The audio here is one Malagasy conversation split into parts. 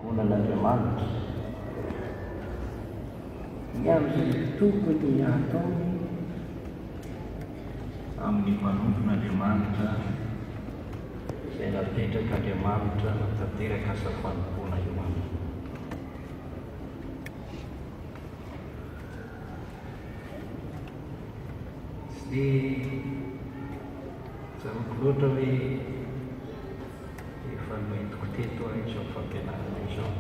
Monan'Andriamanitra ny amin'izay tokony ataony amin'ny manonton'Andriamanitra izay napetraka Andriamanitra tanteraka hasafanompoana eo aminy. Tsy dia tsaroko loatra hoe efa noentiko teto izao fampianarana izao.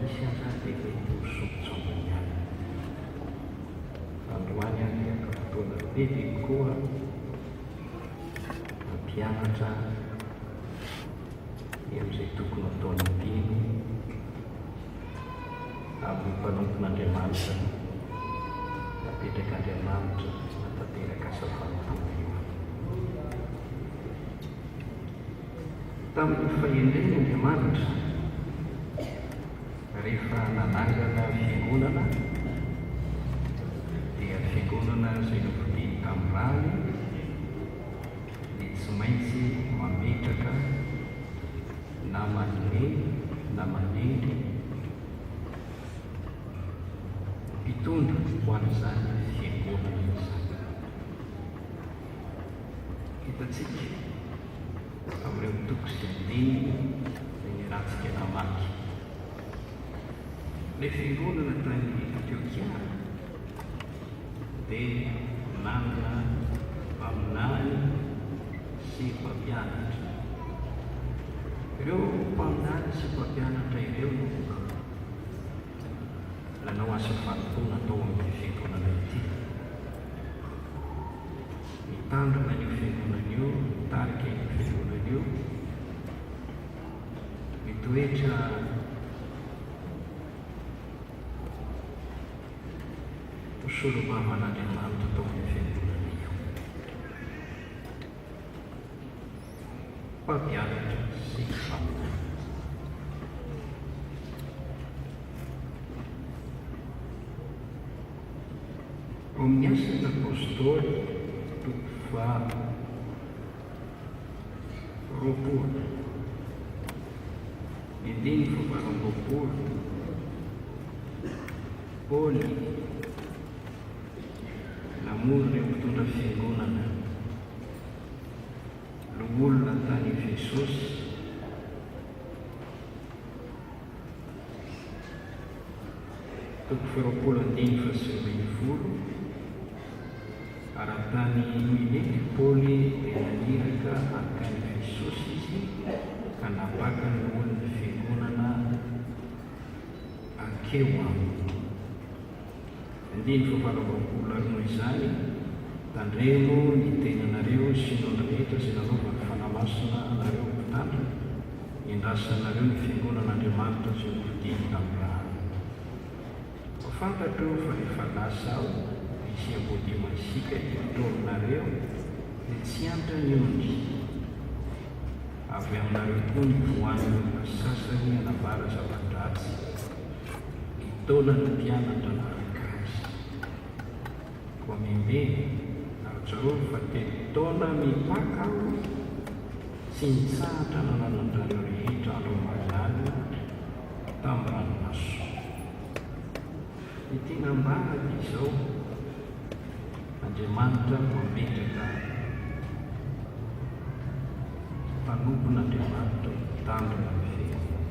Misy aza dia mety ho sombitsombo ihany. Androany aho dia ka fotoana bebe koa mampianatra amin'izay tokony ataony biby amin'ny mpanompon'Andriamanitra napetraka Andriamanitra natanteraka hasafanompoana eo. Tamin'ny fahendreny Andriamanitra rehefa nanangana fiangonana dia fiangonana izay novidiany tamin'ny rany dia tsy maintsy mametraka na manome na manendry mpitondra ho an'izany fiangonana izany. Hitantsika amin'ireo toko sy andiny izay nirantsika namaky. Ilay fiangonana tany Antiokia dia nanana mpaminany sy mpampianatra. Ireo mpaminany sy mpampianatra ireo nanao asa fanompoana tao amin'ny fiangonana ity. Mitandrina io fiangonana io, mitarika io fiangonana io, mitoetra solomavan'Andriamanitra tao amin'ny fiangonana io. Mpampianatra sy mpaminany. Ao amin'ny asan'ny apôstôly toko roapolo, andiny faharoapolo, Paoly namory ireo mpitondra fiangonana olona tany Jesosy toko faharoapolo andiny fahasivy-ambinifolo ara-tany Milety. Paoly dia naniraka akany Jesosy izy ka nabaka ny olona fiangonana ankeo aminy. Andiny faharoapolo noho izany, tandremo ny tenanareo sy ny rehetra izay nanaovana fanamasina anareo mpitandrina, endrasanareo ny fiangonan'Andriamanitra izay novidiany tamin'ny rano. Fantatro fa rehefa lasa aho misy ambody masika itotonareo dia tsy antra ny ondry. Avy aminareo koa ny voan'ny sasany hanambara zava-dratsy itaona ny mpianatra naraka azy. Koa miembeny arotsareo fa telo taona mipaka aho sy nitsahatra nanananareo rehetra andro mazany tamin'ny ranomaso. Ity nambara izao Andriamanitra mametraka mpanompon'Andriamanitra mitandrina ny fiangonana.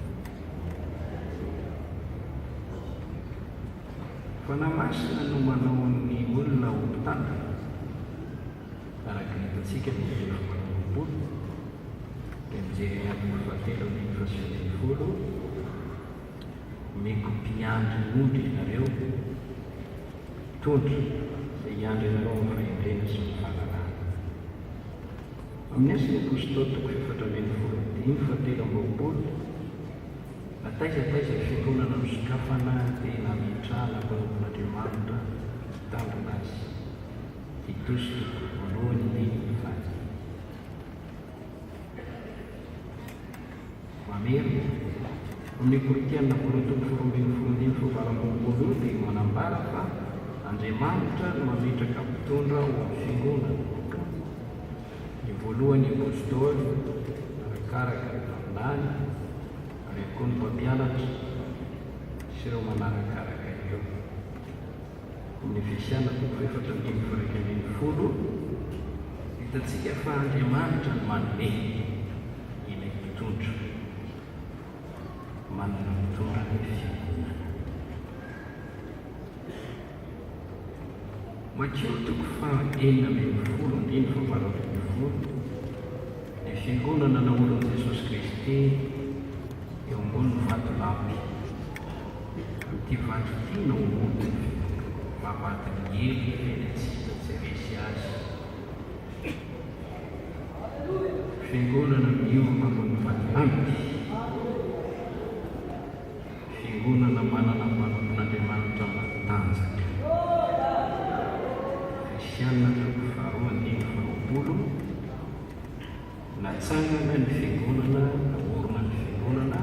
Fanamasina no manao ny olona ho mpitandrina araka ny hitantsika ny faharoapolo dia mijery ny andro fahatelo amin'ny fahasivy-ambinifolo. Meko mpiandry ondry ianareo, tondra izay hiandry ianareo amin'ny fahendrena sy ny fahalalana. Amin'ny asan'ny apôstôly toko faha-efatra-ambinifolo dimy fahatelo amby-roapolo, nataizataiza fiangonana misokafana dia nametrahana mpanompon'Andriamanitra mitandrina azy. Titosy toko voalohany andiny faha. Mamery amin'ny Korinthiana toko faha-roambinifolo andiny faha-valo-ambinifolo dia manambara fa Andriamanitra no mametraka mpitondra ho amin'ny fiangonana. Ny voalohany apôstôly arakaraka ny faminany, koa ny mpampianatra sy ireo manarakaraka ireo. Amin'ny Efesiana 4:20-20 hitantsika fa Andriamanitra no manome ilay mpitondra, manana mitondra ny fiangonana. Mankeo 4:9-20 ny fiangonana naoron'i Jesosy Kristy eo ambony vatolampy. Amin'ity vato ity naombony vavahadiny hely fenitsika jeresy azy. Fiangonana mioma ambony vatolampy, fiangonana manana mpanampon'Andriamanitra matanjaka. Efesiana 2:20 natsangana ny fiangonana, naorona ny fiangonana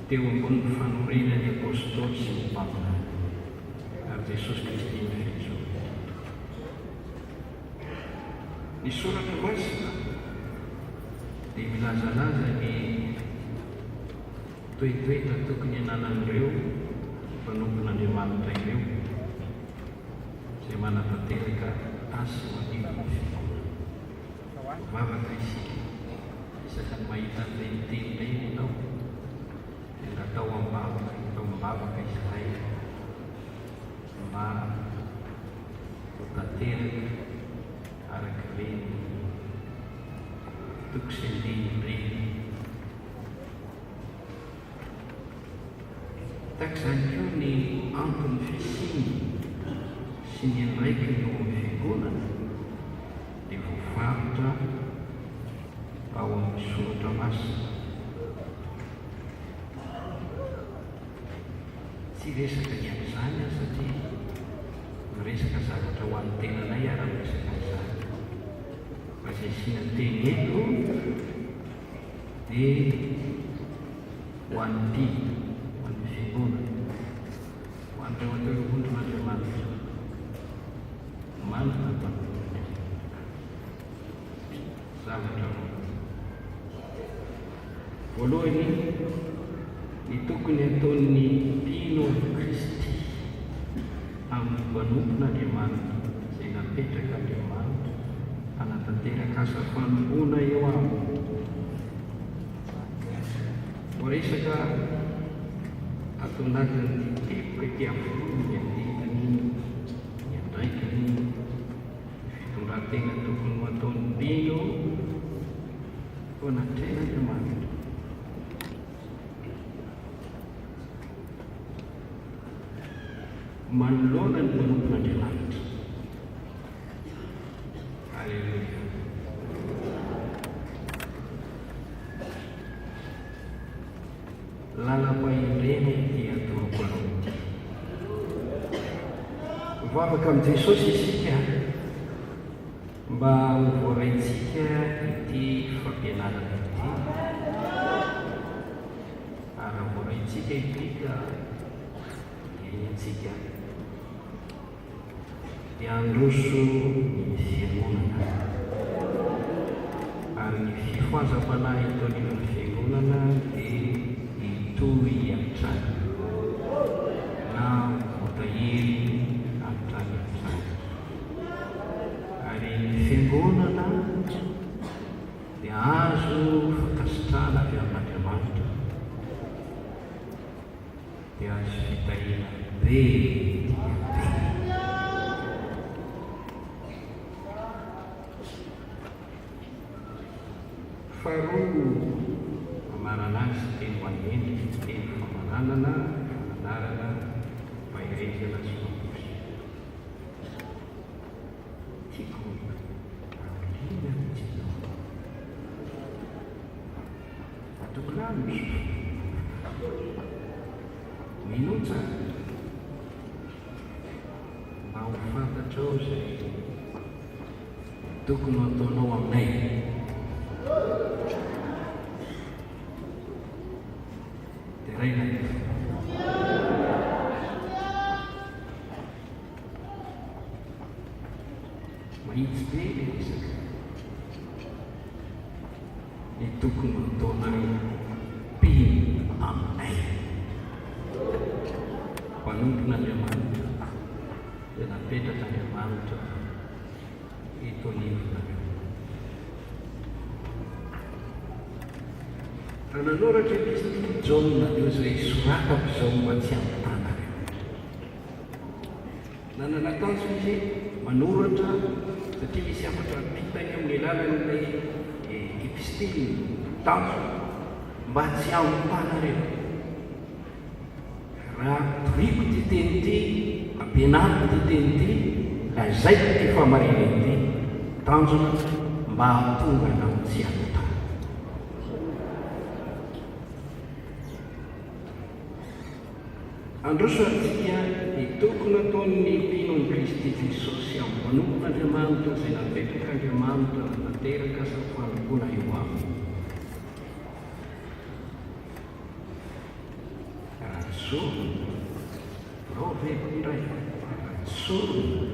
teo ambonin'ny fanorenan'ny apôstôly sy ny mpamina ary Jesosy Kristy ny fiantsoana. Ny soratra masina dia milazalaza ny toetoetra tokony hananan'ireo mpanompon'Andriamanitra ireo izay manatanteraka tasy manimba ny fiangonana. Vavaka isika isaka ny mahita an'ilay miteny ireny ianao dia natao ambavaka izay mba ho tanteraka araka ireny tokosendeny ireny. Tahak'izany koa ny anton'ny fisiny sy ny andraikiny eo amin'ny fiangonana dia voafaritra ao amin'ny soratra masina. Tsy resaka ny amin'izany aho satria miresaka zavatra ho an'ny tenanay ara-resaka izany. Fa izay siana teny eto dia ho an'ny mpino, ho an'ny fiangonana, ho an'ireo atao mpondron'Andriamanitra manana mpanompon'Andriamanitra zavatra roa. Voalohany, ny tokony ataon'ny mpino Kristy amin'ny mpanompon'Andriamanitra izay napetraka Andriamanitra hanatanteraka asa fanompoana eo aminy. Voaresaka atao anatin'ny teboka ety amin'ny ny andikany, ny andraikany, ny fitondran-tena tokony ho ataon'ny mpino ho anatrehana Andriamanitra. Manoloana ny mpanompon'Andriamanitra. Halleluja. Lalam-pahendrena ity atoroko anao ity. Mivavaka amin'i Jesosy isika mba ho voaraintsika ity fampianarana ity, ary voaraintsika ity ka diantsika dia handroso ny fiangonana ary ny fifoazam-panahy itaon'ilon'ny fiangonana dia hitohy hatrany na voatahiry hatrany hatrany. Ary ny fiangonana dia azo fakasitrahana avy amin'Andriamanitra, dia azo fitahiana be dia be. Faharoa, mamarana azy teny ho an'ny endrika, teny famananana, fananarana, faherezana sy mamposy. Tiako amiliana ny tsinao. Atokolano minotsa mba ho fantatrao izay tokony ataonao aminay. Dia raina mahitsy be ilay resaka. ny tokony ataonareo mpino aminay. Manompon'Andriamanitra dia napetraka itonivonareo. Raha nanoratra episty Jaona io izay soratako izao mba tsy ampitanareo. Nananatazo izy manoratra satria misy afatra pitany amin'ny alalan'ilay epistily tazo mba tsy ampitanareo. Raha toriko ty teny ty, ampianariko ty teny ty, lazaiko ty famarina ty, tanjona mba hahatonga anao tsy ampitanareo. Androsoantsika ny tokony ataon'ny mpinon'i Kristy Jesosy amin'ny manompon'Andriamanitra izay napetraka Andriamanitra nateraka sa fanokona eo aminy. Sorona rao vekondray sorona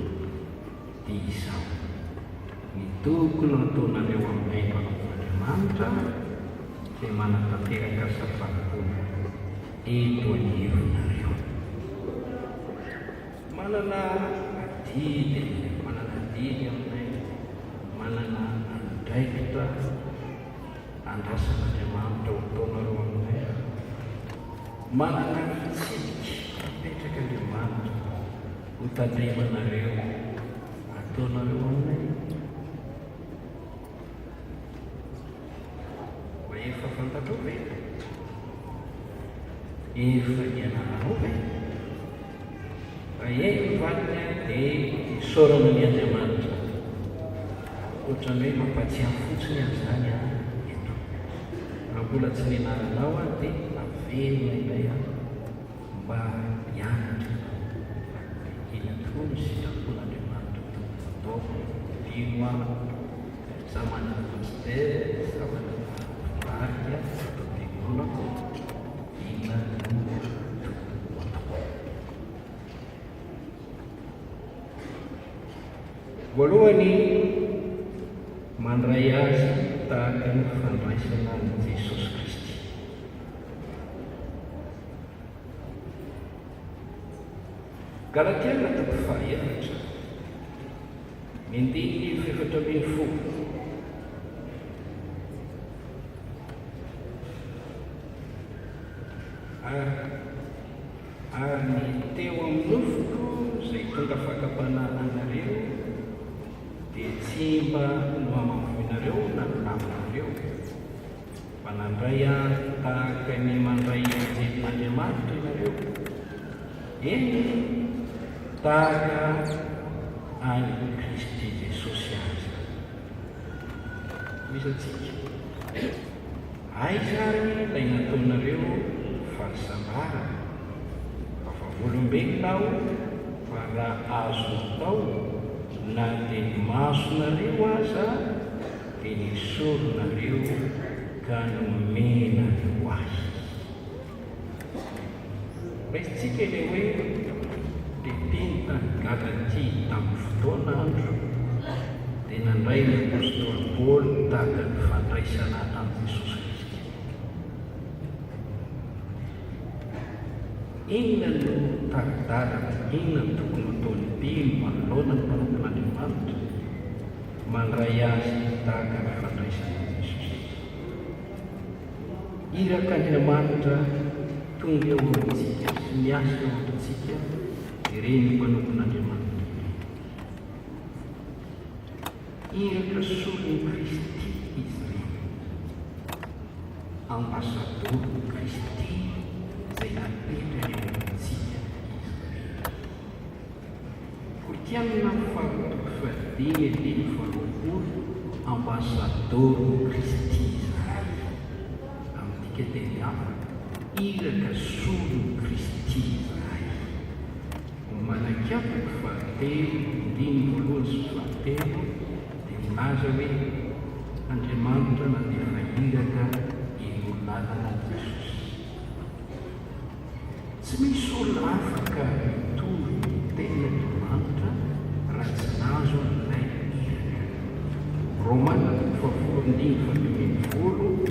dia izao ny tokony ataonareo aminay manompon'Andriamanitra izay manatanteraka sa fanokona eto anivonareo. Manana didy aminay, manana andraikitra andrasan'Andriamanitra ho ataonareo aminay, manana fitsiky apetraka Andriamanitra ho tandremanareo ataonareo aminay. Mba efa fantatrao ve? Efa ianarao ve? Raha valina dia isaorana ny Andriamanitra ohatran'ny hoe mampatsiahy fotsiny an'izany eto. Raha mbola tsy nianaranao dia avelona ilay mba hianatra iny tokoa ny sitrapon'Andriamanitra ataoko ino za manana pasteur, za manana varika ataodinonako ina voalohany mandray azy tahaka ny fandraisana ny Jesosy Kristy. Galatiana toko fahaefatra mendiny 17. Ary ny teo amin'ny nofoko izay tonga fakapananareo dia tsy mba no amavoinareo na nolaminareo fa nandray azy tahaka ny mandray anjelin'Andriamanitra ianareo, eny tahaka any Kristy Jesosy azy. Misy atsika aizary ilay nataonareo fahasambarana fa voalombelonao fa raha azo atao na dia ny masonareo aza dia ny soronareo ka nomenareo azy. Raisitsika ilay hoe dia teny tany Galatia tamin'ny fotoana andro dia nandray ny apôstôly Paoly tahaka ny fandraisana tamin'i Jesosy Kristy. Inona no taridalana, inona no tokony ataony mpino manoloana ny manompon'Andriamanitra mandray azy tahaka ny fandraisana Jesosy. Iraka Andriamanitra tonga eo amintsika sy miasa eo amintsika ireny manompon'Andriamanitra. Iraka solon'i Kristy izy ireny, ambasador'i Kristy izay napetraka eo amintsika izy ireny. Kortianina fadimy faharoapolo ambasador'i Kristy izahay. Amin'ity teny hafa iraka solon'i Kristy izahay. Manakafaka fahatelo, dimy voalohany sy fahatelo dia milaza hoe Andriamanitra nandefa iraka eo lalana Jesosy. Tsy misy olona afaka mitovy ny ten'Andriamanitra raha tsy nazo ilay iraka. Romana 10:12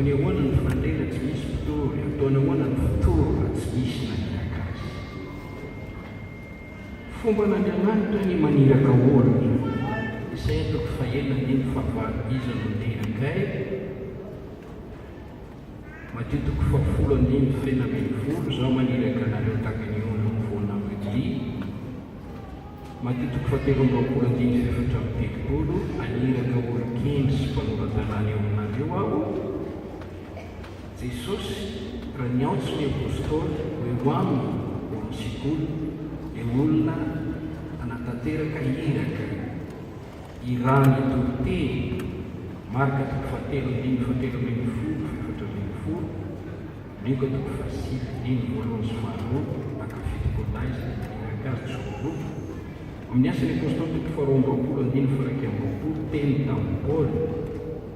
ataony ahoana ny fandrena tsy misy fitory, ataony ahoana ny fitory tsy misy naniraka azy. Fomba n'Andriamanitra ny maniraka olona. Izay ataoko fahelany fahavalo izy nondehankay matitoko 70 zaho maniraka anareo tahaka ny olo mivoana amin'ny matitoko 17 aniraka olon-kely sy mpanoran-tanàna eo aminareo aho. Jesosy raha niaotsy ny apôstôly hoe aminy olo-tsikolo dia olona anatanteraka iraka irany toroteny marika toko 7:17-18 ndrika toko 7:1 akafitokolahy izay iraka azy tsokoloto amin'ny asany apôstôly toko 2:20 teny tamin'ny Paoly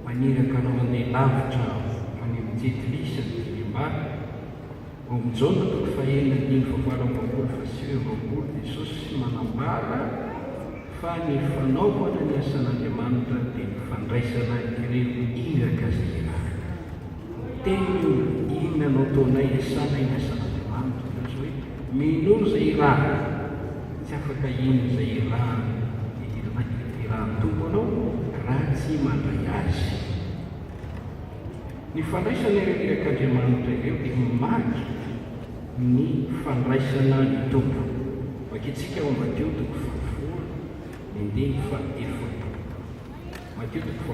maniraka anao andeha lavitra any amin'ny jetilisa ny ambara. Ao amin'ny Jaona toko 1:9-20 Jesosy manambara fa ny fanaovana ny asan'Andriamanitra dia ny fandraisana ireo iraka izay iraka. Teny inona anao taonay asana iny asan'Andriamanitra izy hoe minono izay iraka, tsy afaka ino izay irahan'ny tomponao raha tsy mandray azy. Ny fandraisana ireo irak'Andriamanitra ireo dia maky ny fandraisana ny tompo. Vakitsika ao Mateo toko 10:1. Mateo toko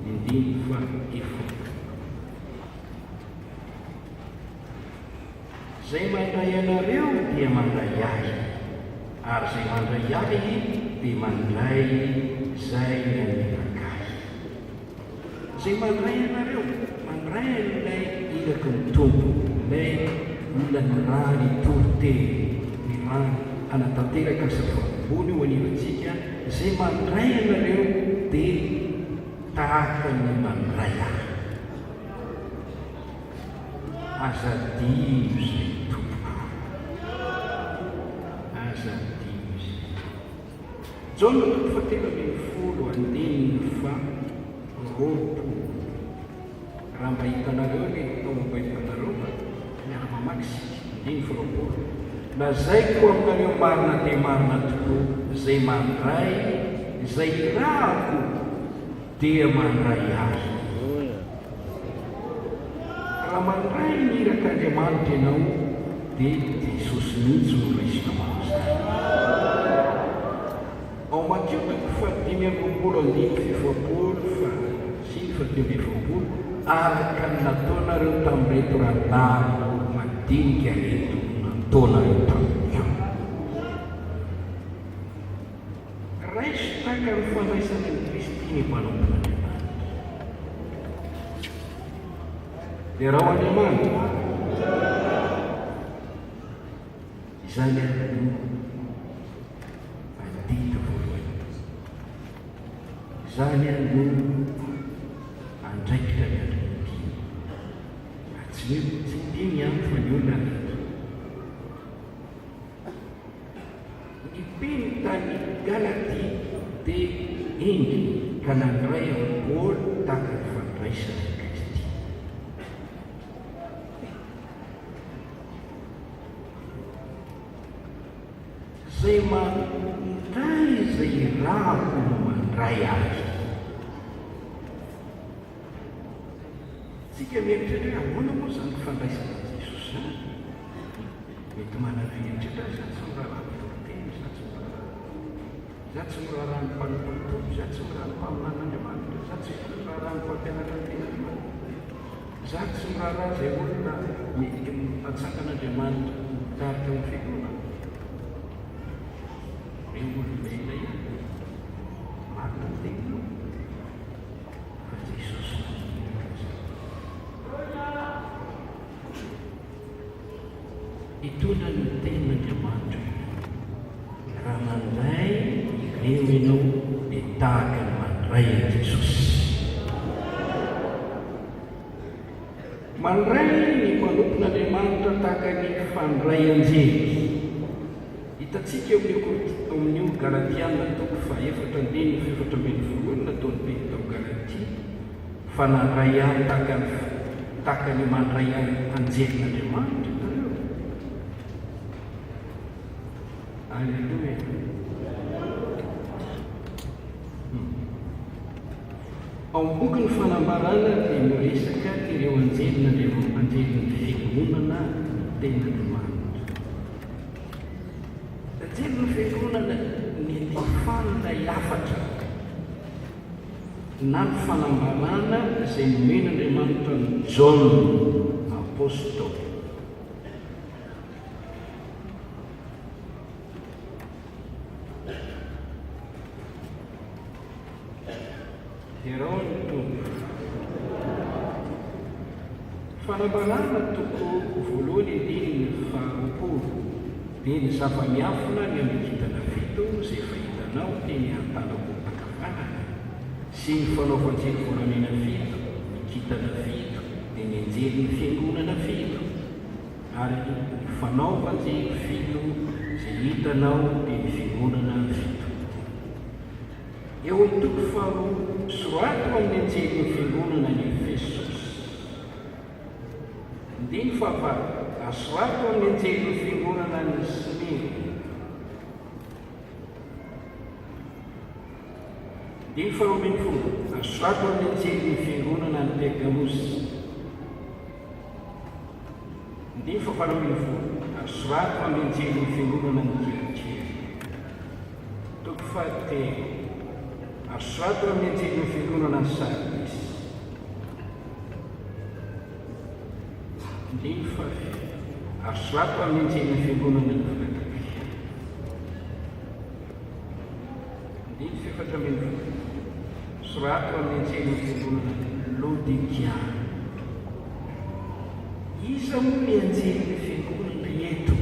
10:1. Zay mandray anareo dia mandray ahy, ary zay mandray ahy dia mandray zay naniraka ahy. Zay mandray anareo, mandray ilay iraka ny tompo, ilay olona nirary toroteny, nirary anatanteraka zava-boly ho anirantsika. Zay mandray anareo dia tahaka ny mandray ahy. Azadio zay tompo, azadio zay. Jaona toko 7:20 raha mba hitanareo ny tao am-baibolinareo miaraka mamaky sika 20. Lazaiko aminareo marina dia marina tokoa, zay mandray, zay irahako dia mandray ahy. Raha mandray ny irak'Andriamanitra ianao dia Jesosy mihitsy no raisinao amin'izay. Ao Mateo toko 5:20 araka ny nataonareo tamin'ireto radaro madinika reto nataonareo tamin'io. Raiso tahaka ny fandraisana ny Kristy ny mpanompon'Andriamanitra. Dia raha Andriamanitra izany no andika voalohany, izany no andraikitra ny andrim-piny. Tsy dimy ihany fa ny olona rehetra. Ny mpiny tany Galatia dia endry ka nandray amin'ny Paoly tahaka ny fandraisana ny Kristy. Zay mandray zay irahako no mandray azy. Tsika mieritreritra hoe ahoana moa zany fandraisana Jesosy zany? Mety manavieritreritra za tsy miraharaha toroteny, za tsy miraharaha ny mpanompon'ny, za tsy miraharaha ny mpaminan'Andriamanitra, za tsy miraharaha ny mpampianatra ny ten'Andriamanitra, za tsy miraharaha zay olona atsakan'Andriamanitra mitarika amin'ny fiangonana. Reo olona ilay marina ny tenanao fa Jesosy hitondra ny tenan'Andriamanitra. Raha mandray ireo ianao dia tahaka ny mandray an Jesosy. Mandray ny mpanompon'Andriamanitra tahaka ny fandray anjely. Hitantsika amin'io Galatiana toko 4:14 nataony Petro tao Galatia fa nandray ahy tahaka ny mandray ahy anjelin'Andriamanitra ianareo. Alleluia. Ao amin'ny boky ny fanambarana dia miresaka ireo anjelin'ny fiangonana tenin'Andriamanitra. Anjelin'ny fiangonana ny fanina hafatra na ny fanambarana izay nomen'Andriamanitra ny Jaona apôstôly. Ireo ny tompo fanambarana toko voalohany andiny faharoapolo dia ny zava-miafina ny amikitana fito izay fahitanao teny an-tanam-pakafanana sy ny fanaovan-jely volamena fito mikitana fito dia ny anjelin'ny fiangonana fito ary ny fanaovan-jely fito izay hitanao dia ny fiangonana fito. Eo amin'ny toko faharoa sorato amin'ny anjelin'ny fiangonana ny Efesosy. Andiny fahavalo asorato amin'ny anjelin'ny fiangonana ny Smirna. Andiny faharoa ambin'ny folo asorato amin'ny anjelin'ny fiangonana ny Pergamosy. Andiny fahavalo ambin'ny folo asorato amin'ny anjelin'ny fiangonana ny Tiatira. Toko fahatelo asorato amin'ny anjelin'ny fiangonana ny Sardis. Andiny fahafito asorato amin'ny anjelin'ny fiangonana ny Filadelfia. Andiny fahaefatra ambin'ny folo asorato amin'ny anjelin'ny fiangonana ny Laodikia. Iza moa ny anjelin'ny fiangonana eto?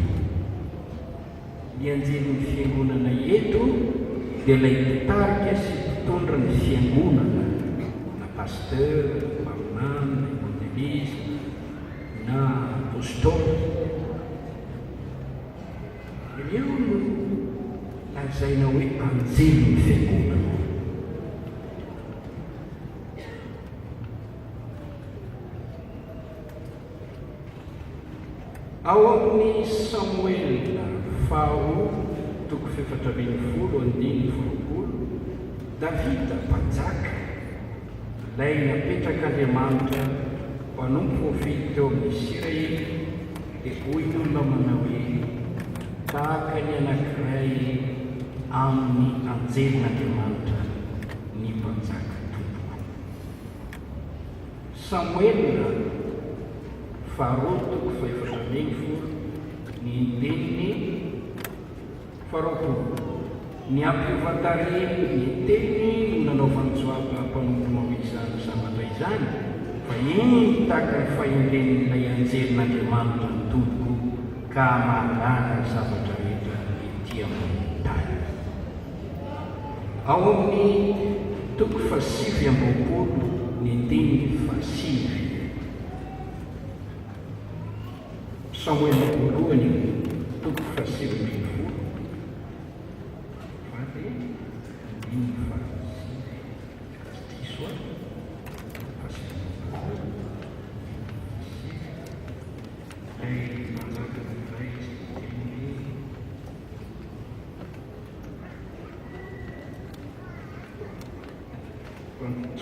Ny anjelin'ny fiangonana eto dia ilay tarika sy mpitondra ny fiangonana na pasteur, paronana, evangelista na apôstôly. Io no lazaina hoe anjelin'ny fiangonana. Ao amin'ny Samuel faharoa toko fahaefatra ambin'ny folo andiny faharoapolo, Davida mpanjaka ilay napetraka Andriamanitra mpanompo profety teo amin'ny Israely dia hoy ny olona manao hoe tahaka ny anankiray amin'ny anjelin'Andriamanitra ny mpanjaka tompoko. Samuel faharoa toko fahaefatra ambin'ny folo ny andininy faharoapolo. Ny ampivatareny ny teny no nanaovan'ny Joaba mpanomponao izany zavatra izany fa iny tahaka ny fahendren'ilay anjelin'Andriamanitra ny tompoko ka mahalala zavatra rehetra ety amin'ny tany. Ao amin'ny toko fahasivy amby roapolo ny andininy fahasivy. Samuel voalohany toko fahasivy ambin'ny folo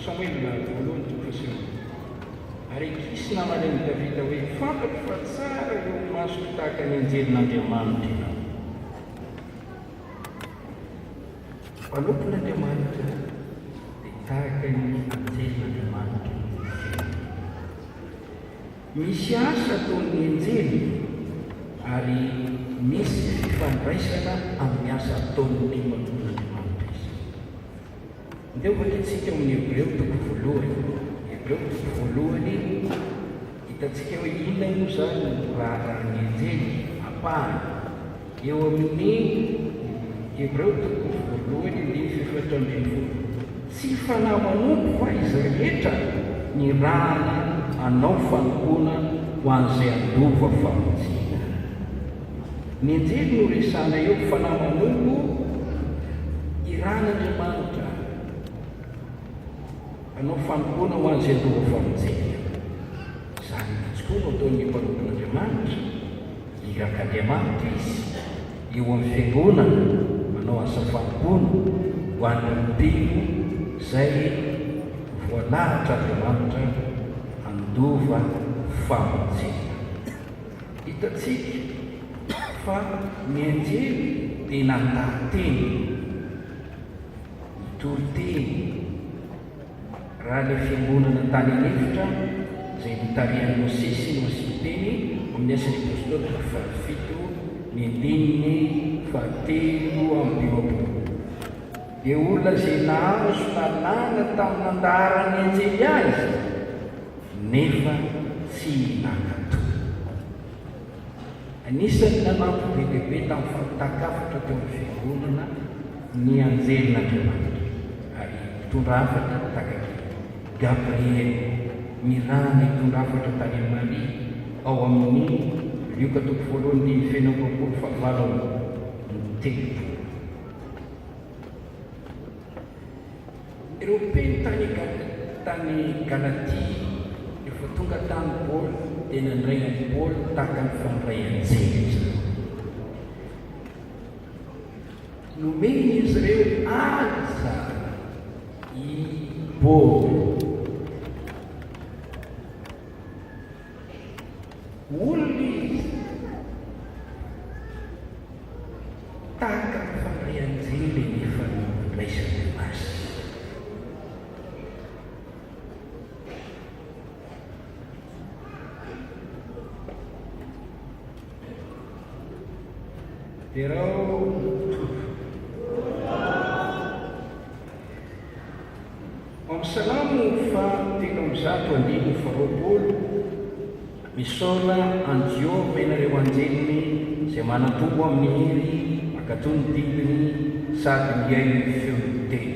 Samuel voalohany toko fahasivy. Ary kisy namanen'i Davida hoe fantako fa tsara eo masoko tahaka ny anjelin'Andriamanitra ianao. Mpanompon'Andriamanitra dia tahaka ny anjelin'Andriamanitra. Misy asa ataon'ny anjely ary misy fifandraisana amin'ny asa ataon'ny mpanompon'Andriamanitra izy. Ndeo vatantsika amin'ny Hebreo toko voalohany. Hebreo toko voalohany hitantsika hoe inona moa zany raha ny anjely apahany. Eo amin'ny Hebreo toko voalohany ny fahaefatra ambin'ny folo. Tsy fanahy manompo fa izy rehetra ny rahana anao fanompoana ho an'izay andova famonjena. Ny anjely no resana eo fanahy manompo irahan'Andriamanitra. anao fanompoana ho an'izay lova famonjena. Izany tokoa no ataon'ny mpanompon'Andriamanitra, hirak'Andriamanitra izy eo amin'ny fiangonana manao asa fanompoana ho an'ny mpino izay voalahatra Andriamanitra handova famonjena. Hitantsika fa ny anjely dia nandahan-teny, nitory-teny raha ilay fiangonana tany anefitra izay nitarihan'i Mosesy no asiteny amin'ny Asan'ny Apôstôly 7 ny andininy 3:20. Dia olona izay nahazo lalàna tamin'ny andaharany anjely azy nefa tsy nankato. Anisan'ny nanampy be lehibe tamin'ny fampita-kafatra teo amin'ny fiangonana ny anjelin'Andriamanitra ary mitondra hafatra tahaka Gabriel mirana hitondra hafatra tany amin'ny Maria ao amin'ny Luka 1:27. Ireo mpeno tany Galatia efa tonga tany Paoly dia nandray an'i Paoly tahaka ny fandray anjely izany. Nomeny izy ireo aza i Paoly, olona izy tahaka ny fandray anjely nefa nondraisany azy. Però amin'ny Salamo 3:20 misaola anjio menareo anjeliny izay manantombo amin'ny hery makatoy ny didiny sady miay ny feon'ny teny.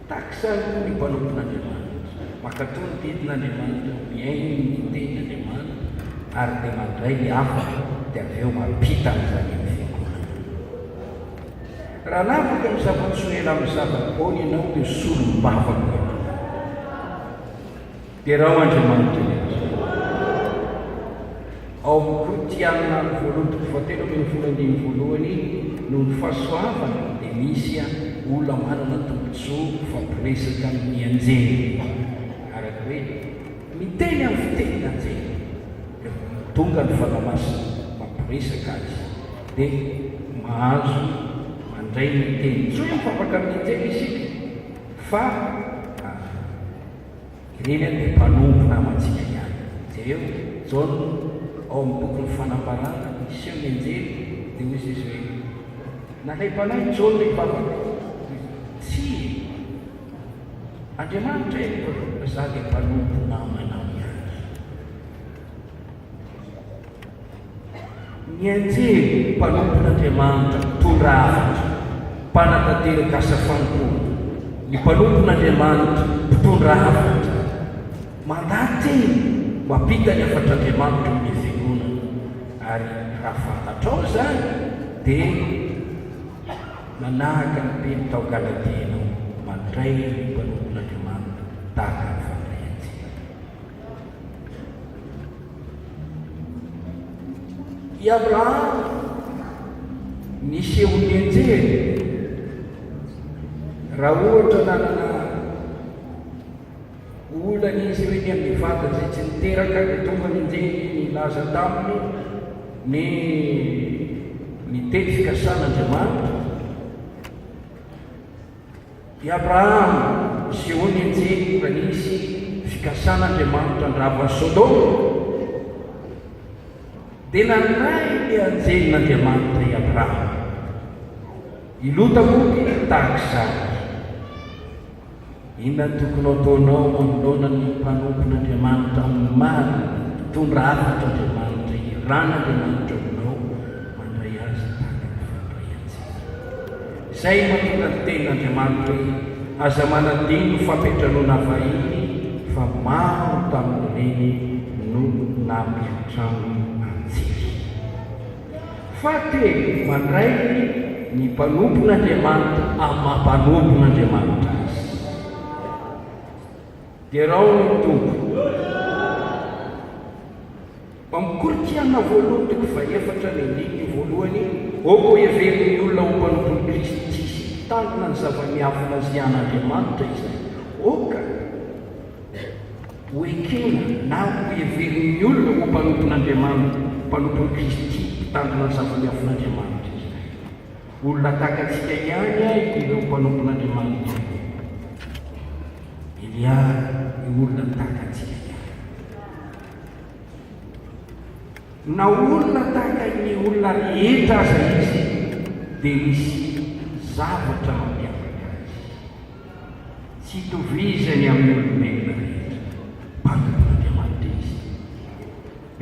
Tahaka izany koa ny mpanompon'Andriamanitra, makatoy ny didin'Andriamanitra, miay ny tenin'Andriamanitra ary dia mandray hafa dia avy eo mampita an'izany amin'ny fiangonana. Raha nafaka ny zava-tsoela amin'ny zava-poana ianao dia solom-bavaka dia raha ho Andriamanitra ao amin'ny Korintianina 2:7 noho ny fahasoavana dia misy olona manana tombotsoa fampiresaka amin'ny anjely araka hoe miteny amin'ny fiteny anjely tonga ny fanamasina mampiresaka azy dia mahazo mandray ny teny. So mifapaka amin'ny anjely isika fa ireny dia mpanompona amantsika ihany. Jereo zao ao amin'ny boky ny fanambarana misy eo ny anjely dia hoy izy hoe nalay mpanahy Jaona ny vavaka tsy Andriamanitra za dia mpanompona manao ihany. Ny anjely mpanompon'Andriamanitra mitondra hafatra mpanatanteraka asa fanompoana. Ny mpanompon'Andriamanitra mitondra hafatra mandahan-teny mampita ny hafatr'Andriamanitra amin'ny fiangonana ary raha fantatrao zany dia manahaka ny mpeno tao Galatia ianao mandray ny mpanompon'Andriamanitra tahaka ny fandray anjely. I Abraham nisehony anjely raha ohatra nanana olana izy hoe ny amin'ny vatany izay tsy niteraka dia tonga ny anjely nilaza taminy ny teny fikasan'Andriamanitra. I Abraham nisehony anjely raha nisy fikasan'Andriamanitra andrava Sodoma dia nandray ny anjelin'Andriamanitra i Abraham. Ilota moky tahaka izany. Inona tokony ataonao manoloana ny mpanompon'Andriamanitra amin'ny mary mitondra hafatra Andriamanitra iran'Andriamanitra aminao mandray azy tahaka ny fandray anjely. Izay mahatonga ny tenin'Andriamanitra hoe aza manadino fampetranoana vahiny fa maro tamin'ireny no nampitrano anjely. Fa te mandray ny mpanompon'Andriamanitra amin'ny mampanompon'Andriamanitra azy. dia rao ny tompo mamikorotiana voalohany toko faefatra ny andininy voalohany oko everiny olona ho mpanompony Kristy tsisy tantona ny zava-miafina zian'Andriamanitra izay oka hoekena na ho everiny olona ho mpanompon'Andriamanitra mpanompony Kristy tantona ny zava-miafin'Andriamanitra izay olona takatsika ihany ireo mpanompon'Andriamanitra ilia olona takatsika na olona tahaka ny olona rehetra aza izy dia misy zavatra mampiavaka azy tsy hitovizany amin'ny olombelona rehetra mpanompon'Andriamanitra izy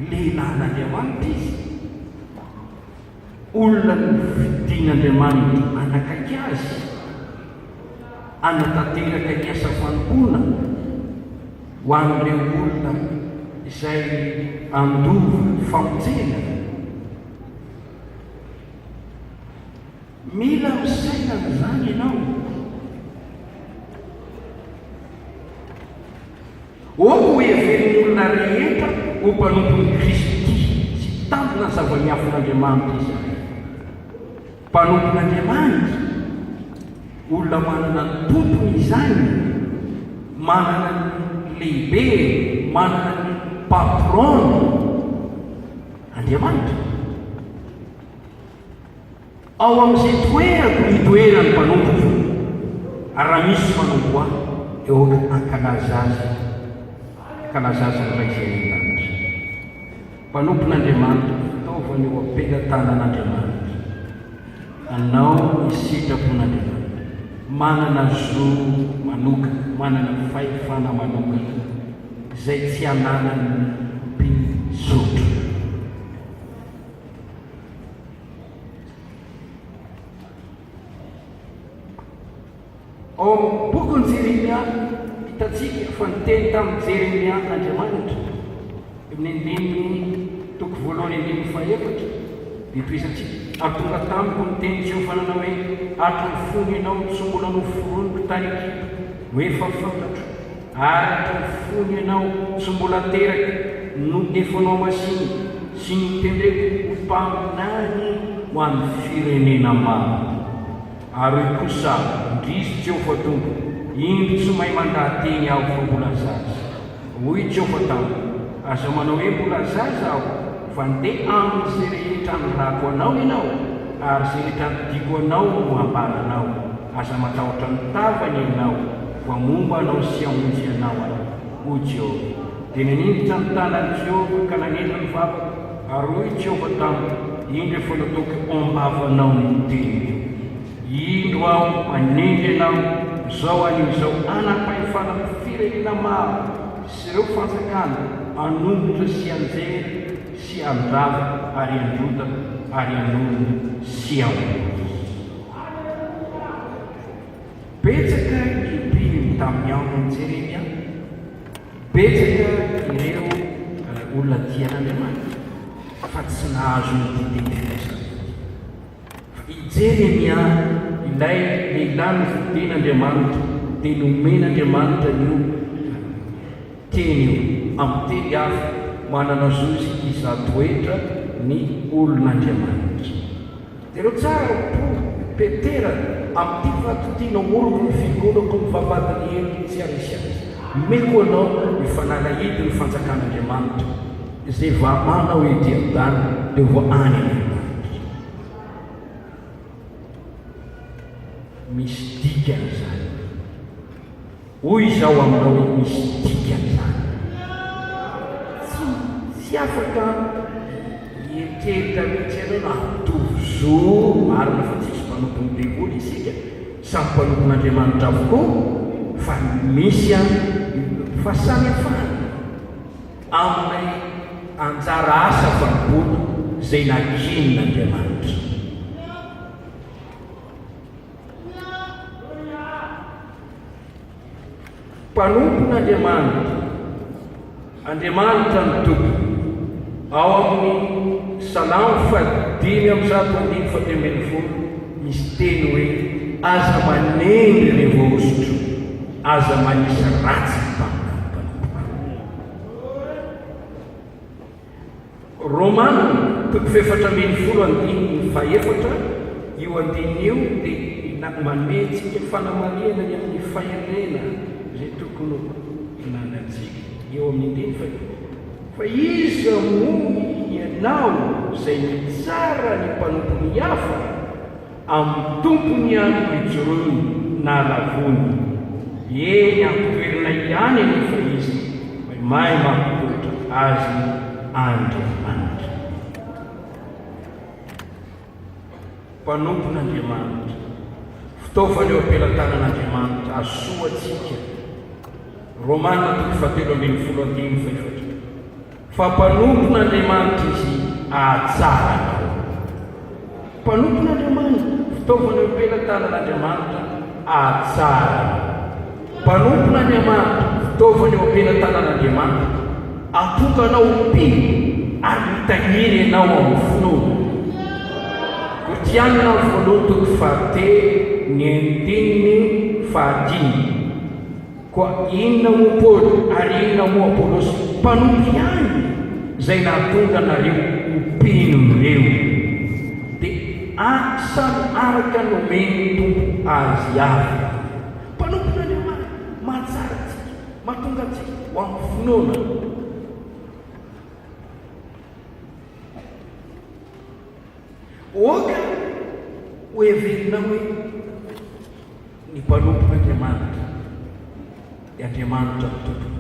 lehilahin'Andriamanitra izy olona vidian'Andriamanitra anakaiky azy anatanteraka ny asa fanompona ho an'ireo olona izay andova famonjena mila misaina n'izany ianao oko everiny olona rehetra ho mpanompony Kristy sy tampona ny zava-miafin'Andriamanitra izay mpanompon'Andriamanitra olona manana ny tompony izany manana ny lehibe manana ny patron Andriamanitra ao amin'izay toerako hitoerany mpanompo ary raha misy manompo ahy eo ankalazaza ny ray izay an-danitra mpanompon'Andriamanitra fitaovany eo am-pelantanan'Andriamanitra anao isitrapon'Andriamanitra manana zo manokana manana fahefana manokana izay tsy ananany mpizotra ao bokiny Jeremia hitatsika fa niteny tamin'ny Jeremia Andriamanitra amin'ny andininy toko voalohany andininy faefatra dia toisantsika ary tonga tamiko niteny Jehovah hoe atony fony ianao tsy mbola noforoniko tariky hoe efa fantatro ary atony fony ianao tsy mbola teraka no efanao masiny sy nitendreko ho mpaminany ho an'ny firenena maro ary kosa ndrisy Jehovah tompo indro tsy mahay mandahateny aho fa mbola zaza hoy Jehovah tamiko aza manao hoe mbola zaza aho fa ndeha amin'izay rehetra nirako anao ianao ary izay rehetra nidiko anao no ambaranao aza matahotra nitavany ianao fa momba anao sy amonjy anao hoy Jehovah dia naninditra ny tanany Jehovah ka nanendra ny vavako ary hoy Jehovah tamiko indro efa nataoko ambavanao ny teny indro aho manendry anao izao an'izao anam-pahefana ny firenena maro sy ireo fanjakana anombotra sy anjery sy andrava ary androta ary anono sy aono betsaka ipiny tamin'ny aonany Jeremia betsaka ireo olona tian'Andriamanitra fa tsy nahazo nytiteny filaisana i Jeremia ilay lehilahy novidian'Andriamanitra dia nomen'Andriamanitra io teny io amin'ny teny hafa manana zozy izatoetra ny olon'Andriamanitra dia ireo tsara petera amin'ity fatotiana oloko ny figonako ny vavadiny hely tsy arisy azy meko anao mifanalahidy ny fanjakan'Andriamanitra izay vamanao ety an-dany dia vo any Andriamanitra misy dikan'izany hoy izao aminao hoe misy dikan'izany tsy afaka hietreritra mihitsy ianao na mitovy zo marina fa tsisy mpanompony devoly isika samy mpanompon'Andriamanitra avokoa fa misy fahasamihafana amin'ilay anjara asa vanim-potoana izay nakin'Andriamanitra mpanompon'Andriamanitra Andriamanitra ny tompony ao amin'ny Salamo 5:170 misy teny hoe aza manendry rehefa osotro aza manisy ratsy mpamina Romana toko fefatra ambin'ny folo andininy faefatra io andininy io dia manetsika fanamaliana ny amin'ny fahenena zay tokony hinanantsika eo amin'ny andiny fa izy moa ianao izay mitsara ny mpanompony hafa amin'ny tompony andro ijoroany na lavony eny ampitoerina ihany nefa izy mahay mampipoitra azy Andriamanitra. Mpanompon'Andriamanitra, fitaovana eo ampelantanan'Andriamanitra asoatsika. Romana toko fahatelo ambin'ny folo andimy faefatra. Fa mpanompon'Andriamanitra izy ahatsara. Mpanompon'Andriamanitra, fitaovana eo ampelantanan'Andriamanitra ahatsara. Mpanompon'Andriamanitra, fitaovana eo ampelantanan'Andriamanitra atonganao mpino ary mitahiry ianao amin'ny finoana. Kotianina voalohany toko fahatelo ny andininy fahadimy. Koa inona moa Paoly ary inona moa Apôlôsy mpanompo ihany izay nahatonga nareo mpino reo dia samy araka nomeny tompo azy avy. Mpanompon'Andriamanitra mahatsara antsika, mahatonga antsika ho amin'ny finoana. Oka ho heverina hoe ny mpanompon'Andriamanitra dia Andriamanitra tompony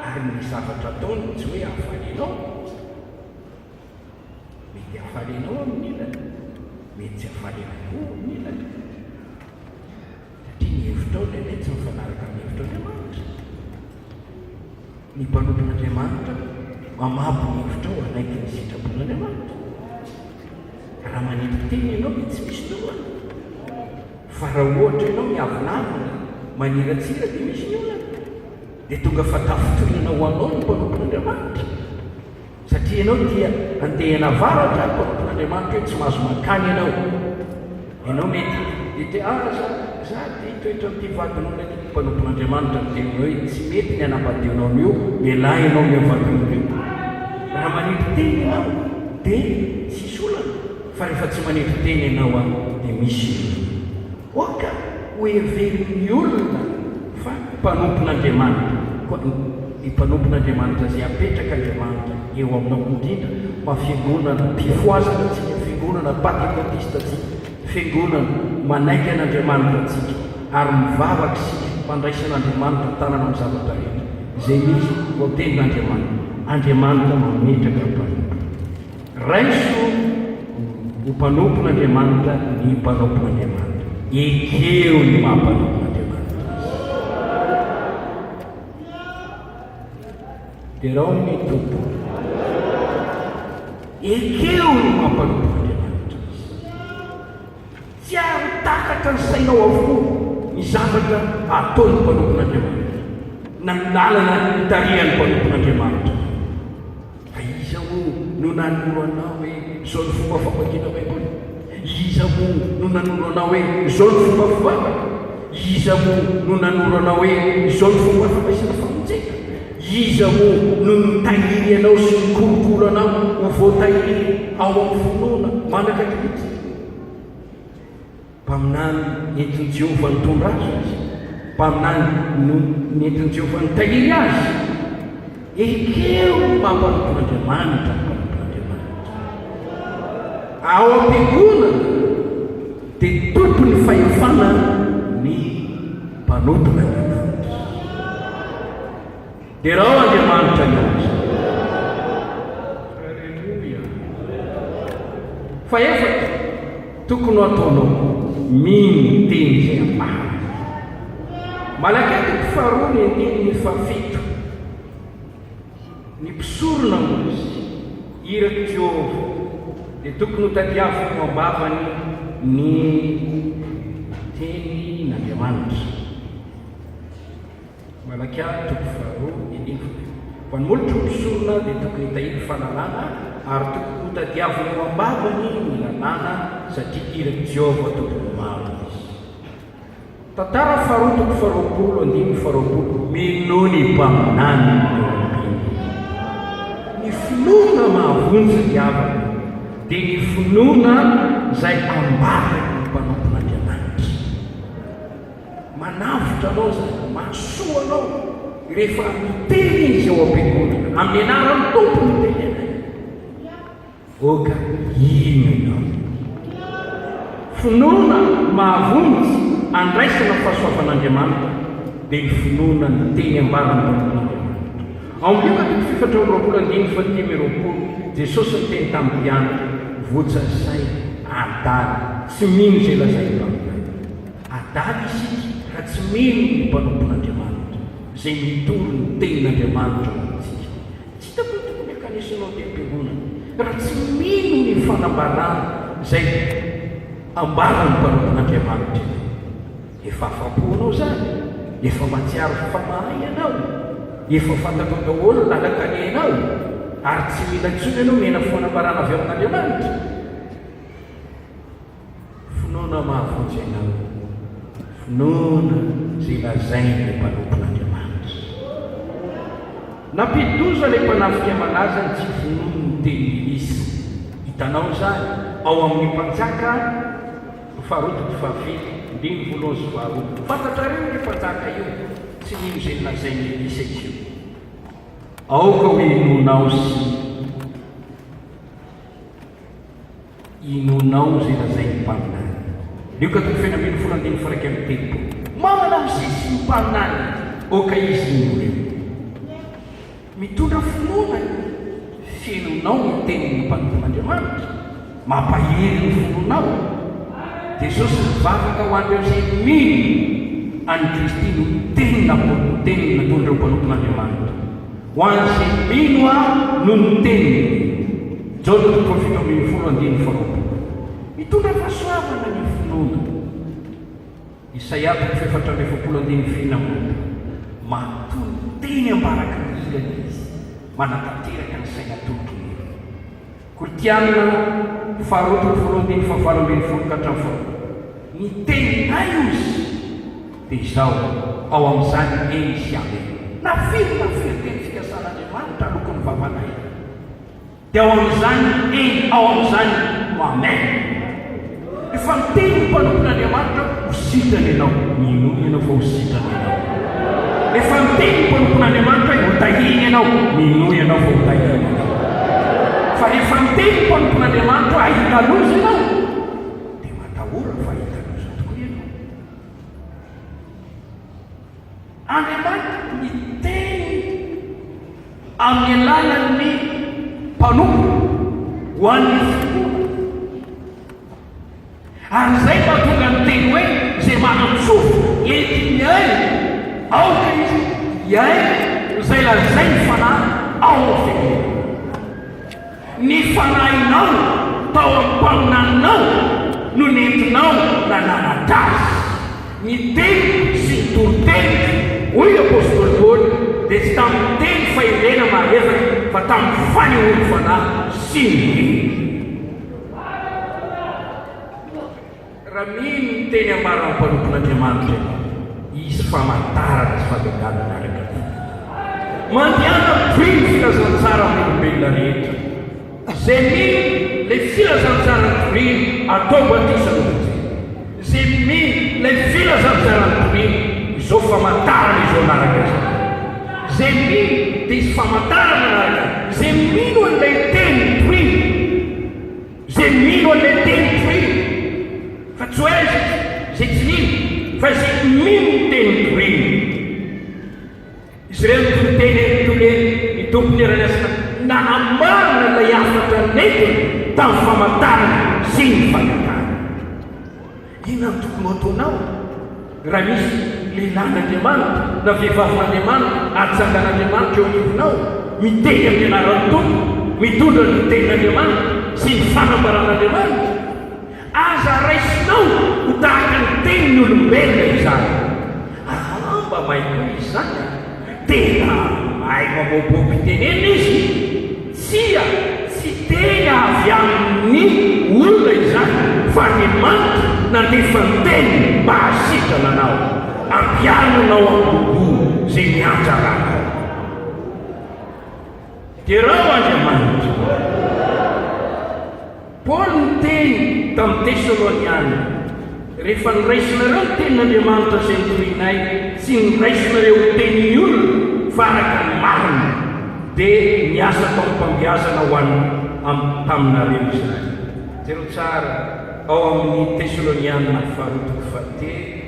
ary ny zavatra ataony tsy hoe hafalenao, mety hafalenao amin'ny ilany, mety tsy hafalenao amin'ny ilany satria ny hevitrao ilay tsy mifanaraka amin'ny hevitr'Andriamanitra. Ny mpanompon'Andriamanitra mamampy ny hevitrao anaiky ny sitrapon'Andriamanitra. Raha manenty teny ianao dia tsy misy olana, fa raha ohatra ianao miavinavina maniratsira dia misy ny olana, dia tonga fa tafitonana ho anao ny mpanompon'Andriamanitra satria ianao dia andeha navaratra ny mpanompon'Andriamanitra hoe tsy mahazo makany ianao mety dia za dia toetra amin'ity vadinao ndraiky mpanompon'Andriamanitra miteny hoe tsy mety ny anam-badionao io mialahy ianao miavadinao io. Raha manenty teny ianao dia tsisy olana, fa rehefa tsy manenty teny ianao dia misy oka ho heverin'ny olona fa mpanompon'Andriamanitra. Koa ny mpanompon'Andriamanitra izay apetraka Andriamanitra eo aminao indrindra mafiangonana mpifoazana antsika, fiangonana pentekôtista antsika, fiangonana manaiky an'Andriamanitra antsika ary mivavaka isika mpandraisan'Andriamanitra tanana amin'ny zavatra rehetra izay misy ho tenin'Andriamanitra. Andriamanitra mametraka mpanompo. Raiso ho mpanompon'Andriamanitra ny mpanompon'Andriamanitra. Ekeo ny mampanompon'Andriamanitra. Derao ny tompo. Ekeo ny mampanompon'Andriamanitra. Tsy ary takatra ny sainao avokoa ny zavatra ataony mpanompon'Andriamanitra na ny lalana hitarihan'ny mpanompon'Andriamanitra. Fa iza moa no nanoro anao hoe izao ny fomba famakiana Baiboly? Iza moa no nanoro anao hoe izao ny fomba fivavaka? Iza moa no nanoro anao hoe izao ny fomba famaisana famonjena? Iza moa no nitahiry anao sy nikolokolo anao ho voatahiry ao amin'ny finoana manaka Kristy? Mpaminany nentin'i Jehovah nitondra azy izy, mpaminany nentin'i Jehovah nitahiry azy. Ekeo mampanompon'Andriamanitra, mpanompon'Andriamanitra. Ao am-piangonana dia tompony fahefana ny mpanompon'Andriamanitra. Dia raha Andriamanitra ny azy. Alleluia. Faefatra tokony ho ataonao mino teny izay ambany. Malakiako faharoa ny andininy fafito. Ny mpisorona mozy iraka Jehovah dia tokony ho tadiavina ambavany ny teny n'Andriamanitra. Malakiako toko faharoa ny andininy fafito. Fa ny molotro mpisorona dia tokony hitahiry fahalalana ary tokony ho tadiavina eo ambavany ny lalàna satria iraka Jehovah tokony maro izy. Tantara faharoa toko faharoapolo andininy faharoapolo mino ny mpaminany eo am-pino. Ny finoana mahavonjy ny havana dia ny finoana izay ambaraka ny mpanompon'Andriamanitra. Manavitra anao zany, mahasoa anao rehefa miteny izy ao am-piangonana amin'ny anaran'ny tompony tenenay. Oka ino ianao? Finoana mahavonjy andraisana fahasoavan'Andriamanitra dia ny finoana ny teny ambarany mpanompon'Andriamanitra. Ao amin'ny kapitolo 7:20 Jesosy niteny tamin'ny mpianatra, voatsasay adala, tsy mino izay lazaina aminay. Adala isika raha tsy mino ny mpanompon'Andriamanitra, izay mitoro ny tenin'Andriamanitra amintsika. Tsy hitako tokony akanisanao dia am-piangonana raha tsy mino ny fanambarana izay ambarany mpanompon'Andriamanitra. Efa afa-ponao zany, efa matsiaro famahay ianao, efa fantako daholo lalakanianao, ary tsy mila intsony ianao mena fanambarana avy amin'Andriamanitra. Finoana mahavonjy ianao, finoana izay lazainy ny mpanompon'Andriamanitra. Nampidi-doza ilay mpanafika malaza ny tsy finoana ny teny Elisy. Hitanao zany ao amin'ny mpanjaka 2:7-12. Fantatrareo ny mpanjaka io tsy mino izay lazainy Elisy izy io. Aoka hoe inonao sy inonao izay lazainy mpaminany. Io katoko fenamino 10:1 manao sisy mpaminany, oka izy ino reo mitondra finoana, fenonao ny tenin'ny mpanompon'Andriamanitra, mampahery ny finoanao. Jesosy mivavaka ho an'ireo izay mino any Kristy no tenina natondreo mpanompon'Andriamanitra. Ho an'izay mino no ny teniny. Jona 3:20 mitondra fahasoavana ny finoana. Isaia 4:20 matoy teny ambaraka ny ilany izy, manatanteraka ny saina tontolo. Koritianina 2:20 ny teninay izy dia izao ao amin'izany eny sy amen. Nafiry teny fikasan'Andriamanitra alokon'ny vavanay. Dia ao amin'izany eny, ao amin'izany no amen. Efa miteny ny mpanompon'Andriamanitra ho sitrany ianao, mino ianao fa ho sitrany ianao. Efa miteny ny mpanompon'Andriamanitra ho tahiny ianao, mino ianao fa ho tahiny ianao. Fa rehefa miteny ny mpanompon'Andriamanitra ahita loza ianao, dia matahora fa ahita loza tokoa ianao. Andriamanitra miteny amin'ny alalan'ny mpanompo ho an'ny finoana. Ary izay mahatonga ny teny hoe izay manantsofo entiny ainy aoka izy iainy izay lazay ny fanahy ao amin'ny fiangonana. Ny fanahinao tao am-paminaninao no nentinao nananatra azy. Ny teny sy ny toroteny hoy apôstôly Paoly dia tsy tamin'ny teny fahelena marevaka fa tamin'ny fanehoana fanahy sy ny hina. Raha mino ny teny ambarany mpanompon'Andriamanitra, izy famantarana sy fampianarana araka mandiana pino filazantsara amin'ny olombelona rehetra. Izay mino ilay filazantsara ny Kristo atao batisan'olombelona. Izay mino ilay filazantsara ny Kristo, izao famantarana izao anaraka izao. Izay mino dia izy famantarana anaraka. Izay mino ilay teny Kristo, izay mino ilay teny Kristo. Fa tsy hoe izay tsy mino, fa izay mino teny Kristo. Izy ireo nitoteny ny tompony ranasina nanamarina ilay afatra netiny tamin'ny famantarana sy ny fanantarana. Ina ny tokony ataonao raha misy lehilahin'Andriamanitra na vehivavin'Andriamanitra atsangan'Andriamanitra eo anivinao, miteny amin'ny anaran'ny tompony, mitondra ny tenin'Andriamanitra sy ny fanambaran'Andriamanitra. Aza raisinao ho tahaka ny tenin'ny olombelona izany. Mba maiko izany tena mahay mamoaboaky tenena izy. Tsy teny avy amin'ny olona izany, fa Andriamanitra nandefa ny teny mba hasitrana anao, ampiananao am-bobo izay miantsarana. Dia raha Andriamanitra Paoly niteny tamin'ny Tesaloniana, rehefa niraisinareo ny tenin'Andriamanitra izay notorinay, tsy niraisinareo ny tenin'ny olona fa araka ny marina, dia niasa tao mpambiazana ho any taminareo izany. Zero tsara ao amin'ny Tesaloniana faharoa fahatelo.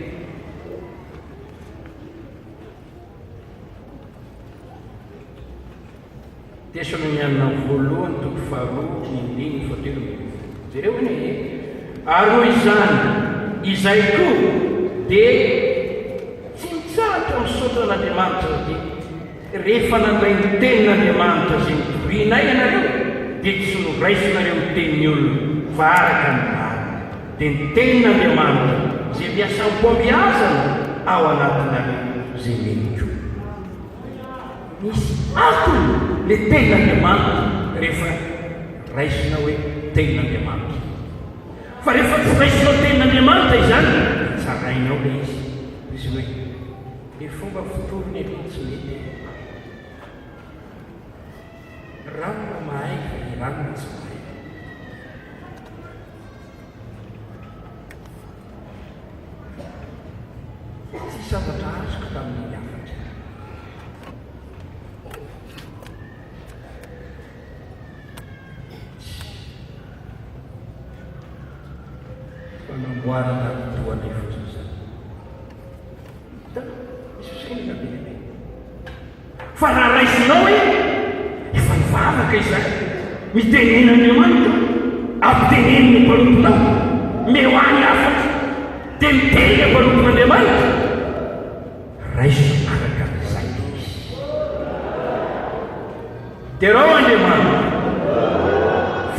Tesaloniana voalohany toko faharoa ny andiny fahatelo. Jereo eny e, ary noho izany izay koa dia tsy mitsahatra misaotra an'Andriamanitra dia rehefa nandray ny tenin'Andriamanitra izay nitorianay ianareo dia tsy noraisinareo ny tenin'ny olona fa araka ny marina, dia ny tenin'Andriamanitra izay miasa mpambiazana ao anatinareo izay meniko. Misy antony le tenin'Andriamanitra rehefa raisina hoe tenin'Andriamanitra. Fa rehefa tsy raisinao tenin'Andriamanitra izany, tsarainao le izy. Izy hoe le fomba fitoriny aloha tsy mety. Ranona mahay fa ny ranona tsy mahay. Tsy zavatra azoko tamin'ny afatra. Fanamboarana toana fotsiny zany. Isusina bebe. Fa raha raisinao hoe efa nivavaka izany, mitenen'Andriamanitra, ampiteneny ny mpanomponao, mehoany afatra, dia miteny mpanompon'Andriamanitra, raisina araka izay izy. Dia rao Andriamanitra,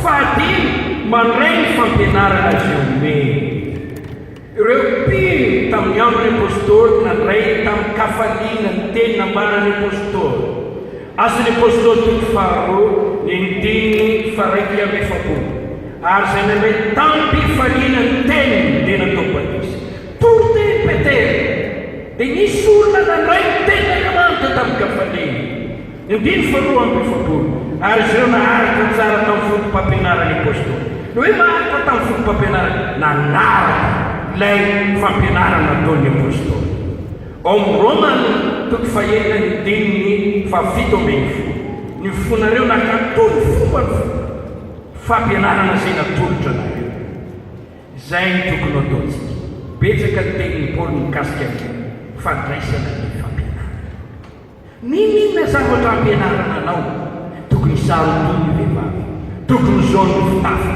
fahadimy mandray ny fampianarana izay omeny. Ireo mpino tamin'ny andron'ny apôstôly nandray tamin'ny kafaliana ny teny nambarany apôstôly. Asan'ny apôstôly toko faharoa ny andiny faraiky amby efapolo. Ary izay nandray tamin'ny mpifaliana ny teniny dia natao batisa. Toro teny Petera, dia nisy olona nandray ny tenin'Andriamanitra tamin'ny kafaliana. Andiny faharoa amby efapolo. Ary izireo naharitra tsara tamin'ny fotom-pampianarany apôstôly. Hoe maharitra tamin'ny fotom-pampianarana nanaraka ilay fampianarana nataon'ny apôstôly. Ao amin'ny Romana toko fahaenina ny andiny fahafito ambin'ny folo. Ny fonareo nakatolo fomba ny fampianarana izay natolotra nareo. Izay ny tokony ataontsika. Betsaka ny tenin'ny Paoly mikasika ny fandraisana ny fampianarana. Ninona zavatra ampianarana anao? Tokony sarotoy ny vehivavy, tokony izao ny fitafy,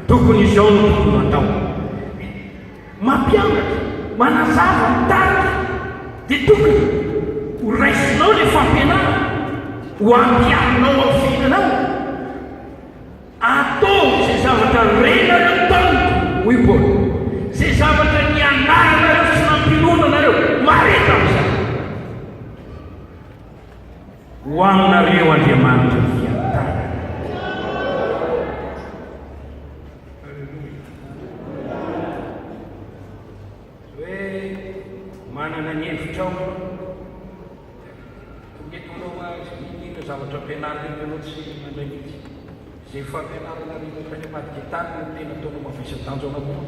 tokony izao ny tokony atao. Mampianatra, manazava ny tady, dia tokony ho raisinao le fampianarana, ho ampianao ao fihinanao. Atao izay zavatra renareo tamiko, hoy Paoly, izay zavatra nianarana sy nampinoana nareo, mareta amin'izay. Ho aminareo Andriamanitra fiantarana. Manana ny hevitrao tongetonao azy inona zavatra ampianarana ianao tsy mandray mihitsy. Izay fampianarana rehetra ny madiketany no tena ataonao mavisa-tanjo anao.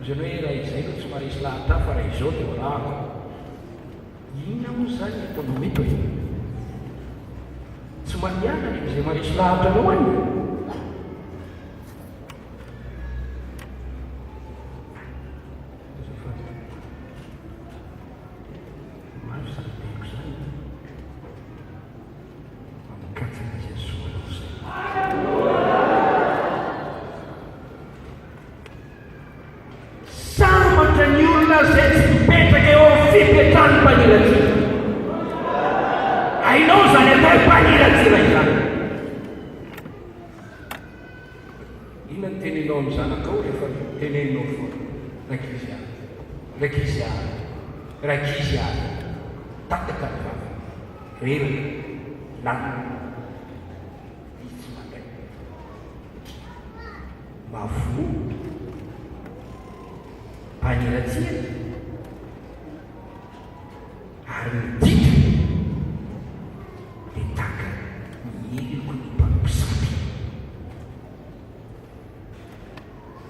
Izany hoe raha izay no tsy maharesy lahatra fa raha izao dia olavo. Inona moa izany ataonao mety hoe tsy manianana izay maharesy lahatra anao any.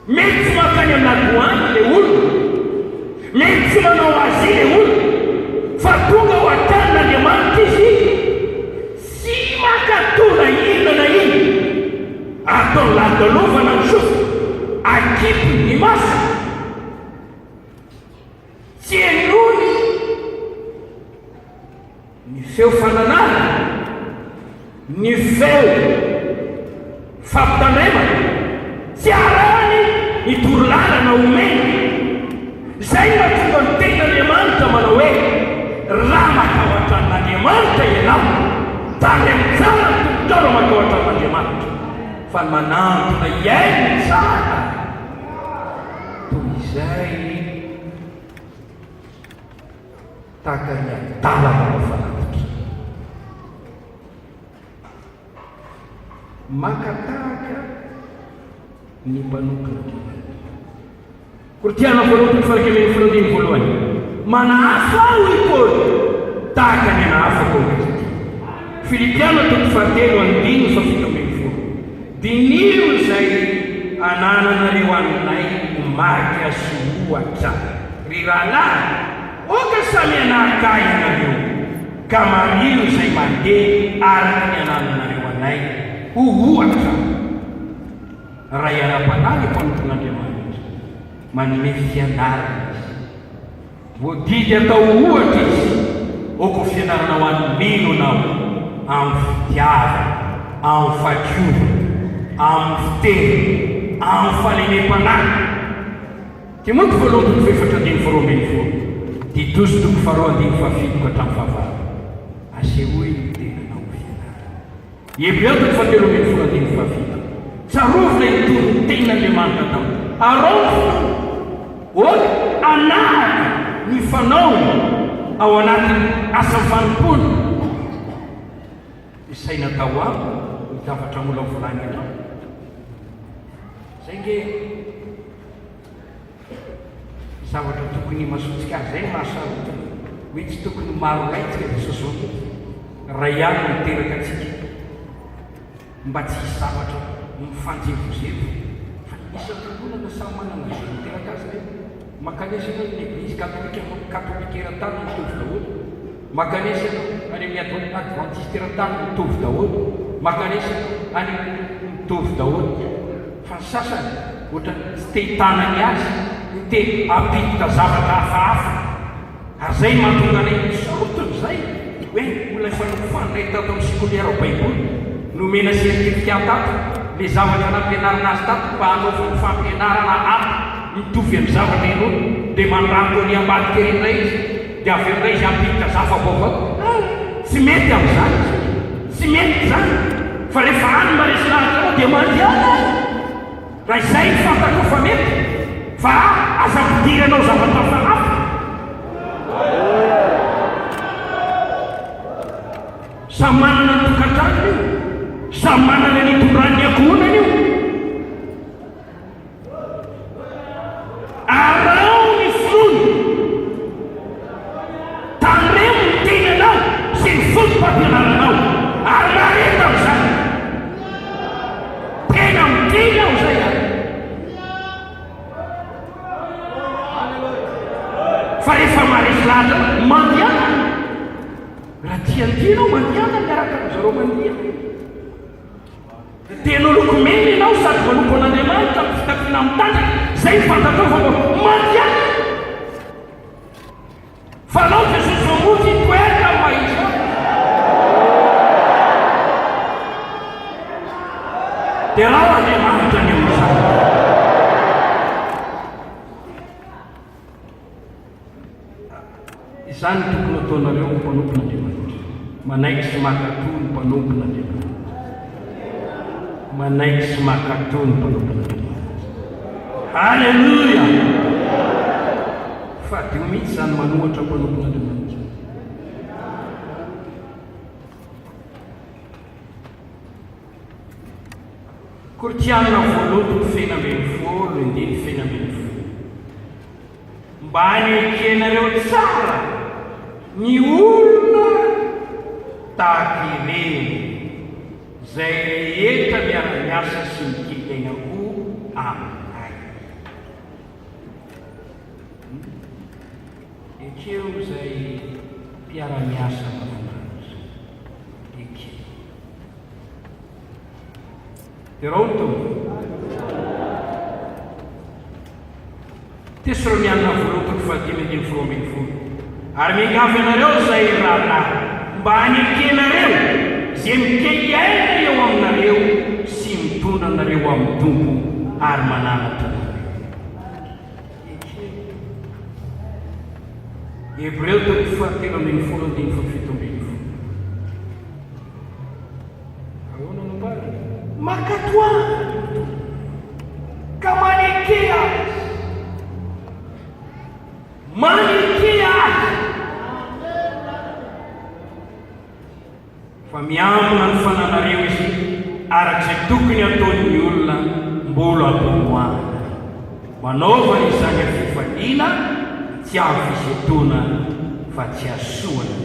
mety tsy makany am'lagoany le olo, mety tsy manao azy le olo, fa tonga ho atan'Andriamanitra izy sy makatona inona na iny atao ladalovana ny sofa akipony ny masa, tsy enony ny feo fananana, ny feo fampitandremana, tsy arany ny torolalana omeny. Zay mahatonga ny ten'Andriamanitra manao hoe raha matahotra an'Andriamanitra ianao tany amin'ny tsara ny tompotaro matahotra an'Andriamanitra, fa manantona iainy tsara toy izay tahaka ny adalana mafanafitra. Makatahaka ny mpanompo Kortiana voalohany farakemeny folondiny voalohany, manahafa aho i Paoly tahaka ny anahafako izy. Filipiana toko fahatelo andiny fa fito ambin'ny folo. Diniro izay anananareo aminay omaky sy ohatra ry rahalahy, oka samy anahakay ianareo ka mariro izay mandeha araka ny anananareo anay ho ohatra. Raha iara-panahy mpanompon'Andriamanitra manome fianarana izy, voadidy atao ohatra izy, oko fianarana ho an'ny minonao amin'ny fitiavana, amin'ny fatiova, amin'ny fiteny, amin'ny fahalemem-panahy. Timoty voalohany toko faefatra andiny faharoa ambin'ny folo, Titosy toko faharoa andiny fahafito ka hatramin'ny fahavalo. Asehoy ny tenanao fianarana. Hebrea toko fahatelo ambin'ny folo andiny fahafito, tsarovina ny tory ten'Andriamanitra tao araofina oka anahaka ny fanaony ao anatin'ny asa vanim-pony. Izay natao amiko ny zavatra mbola volany anao. Zay nge zavatra tokony masotsika azy zay mahasarota hoe tsy tokony maro laitsika dia sosoty raha ihany no miteraka atsika mba tsy hisy zavatra mifanjevozevo. Fa isan-taonana samy manana zay miteraka azy re. Makanesa ianao ny eglizy katolika eran-tany mitovy daholo, makanesa any amin'ny adventiste eran-tany mitovy daholo, makanesa any mitovy daholo. Fa ny sasany ohatra tsy te hitanany azy, te ampiditra zavatra hafahafa. Ary zay mahatonga anay misarotony zay hoe olona efa nofandray tato amin'ny sikoliara ao baiboly nomena sertifika tato le zavatra nampianarana azy tato mba hanaovy ny fampianarana ato mitovy amin'ny zavatra ianao, dia mandrako ny ambadika indray izy, dia avy amin'izay izy ampiditra zava-baovao. Tsy mety amin'izany, tsy mety zany. Fa rehefa any maresina azy dia mandiana raha izay fantako fa mety, fa aza ampidiranao zavatra hafa. Samy manana ny tokantrano io, samy manana ny tondrany ankohonany io. Arao ny fony tandremo ny tenanao sy ny fotom-pampianaranao ary nareta amin'izany tena miteny aho zay any. Fa rehefa maresy lahatra mandiana, raha tiantianao mandiana miaraka amin'izareo mandiana. Tenao lokomena ianao sady manompo an'Andriamanitra amin'ny fitafiana mitandrika, zay fantatao fa mandiana. Fa anao Jesosy mamonjy toerana mahitsy dia raha Andriamanitra ny amin'izany. Izany tokony ataonareo ny mpanompon'Andriamanitra, manaiky sy makatoa ny mpanompon'Andriamanitra, manaiky sy makatoa ny mpanompon'Andriamanitra. Halleluja! Fa dio mihitsy zany manohatra mpanompon'Andriamanitra. Kortiana voalohany fena ambin'ny folo indiny fena ambin'ny folo. Mba hanekenareo tsara ny olona tahaka ireny zay rehetra miara-miasa sy mikitaina ho aminay. ekeo zay mpiara-miasa mahafinaritra ekeo teroto Tesalonianina voalohany fahatelo andiny folo ambin'ny folo ary miangavy anareo zay rahalahy mba hanekenareo zay mikeaina eo aminareo sy mitondra anareo amin'ny tompo ary mananatra Hebreo toko fahatelo ambin'ny folo andiny fafito ambin'ny folo ahoana nombara makatoa ka manekea fa miambina ny fananareo izy arak'izay tokony ataon'ny olona mbola ambomoana manaova izany fifaliana tsy afisetona fa tsy asoana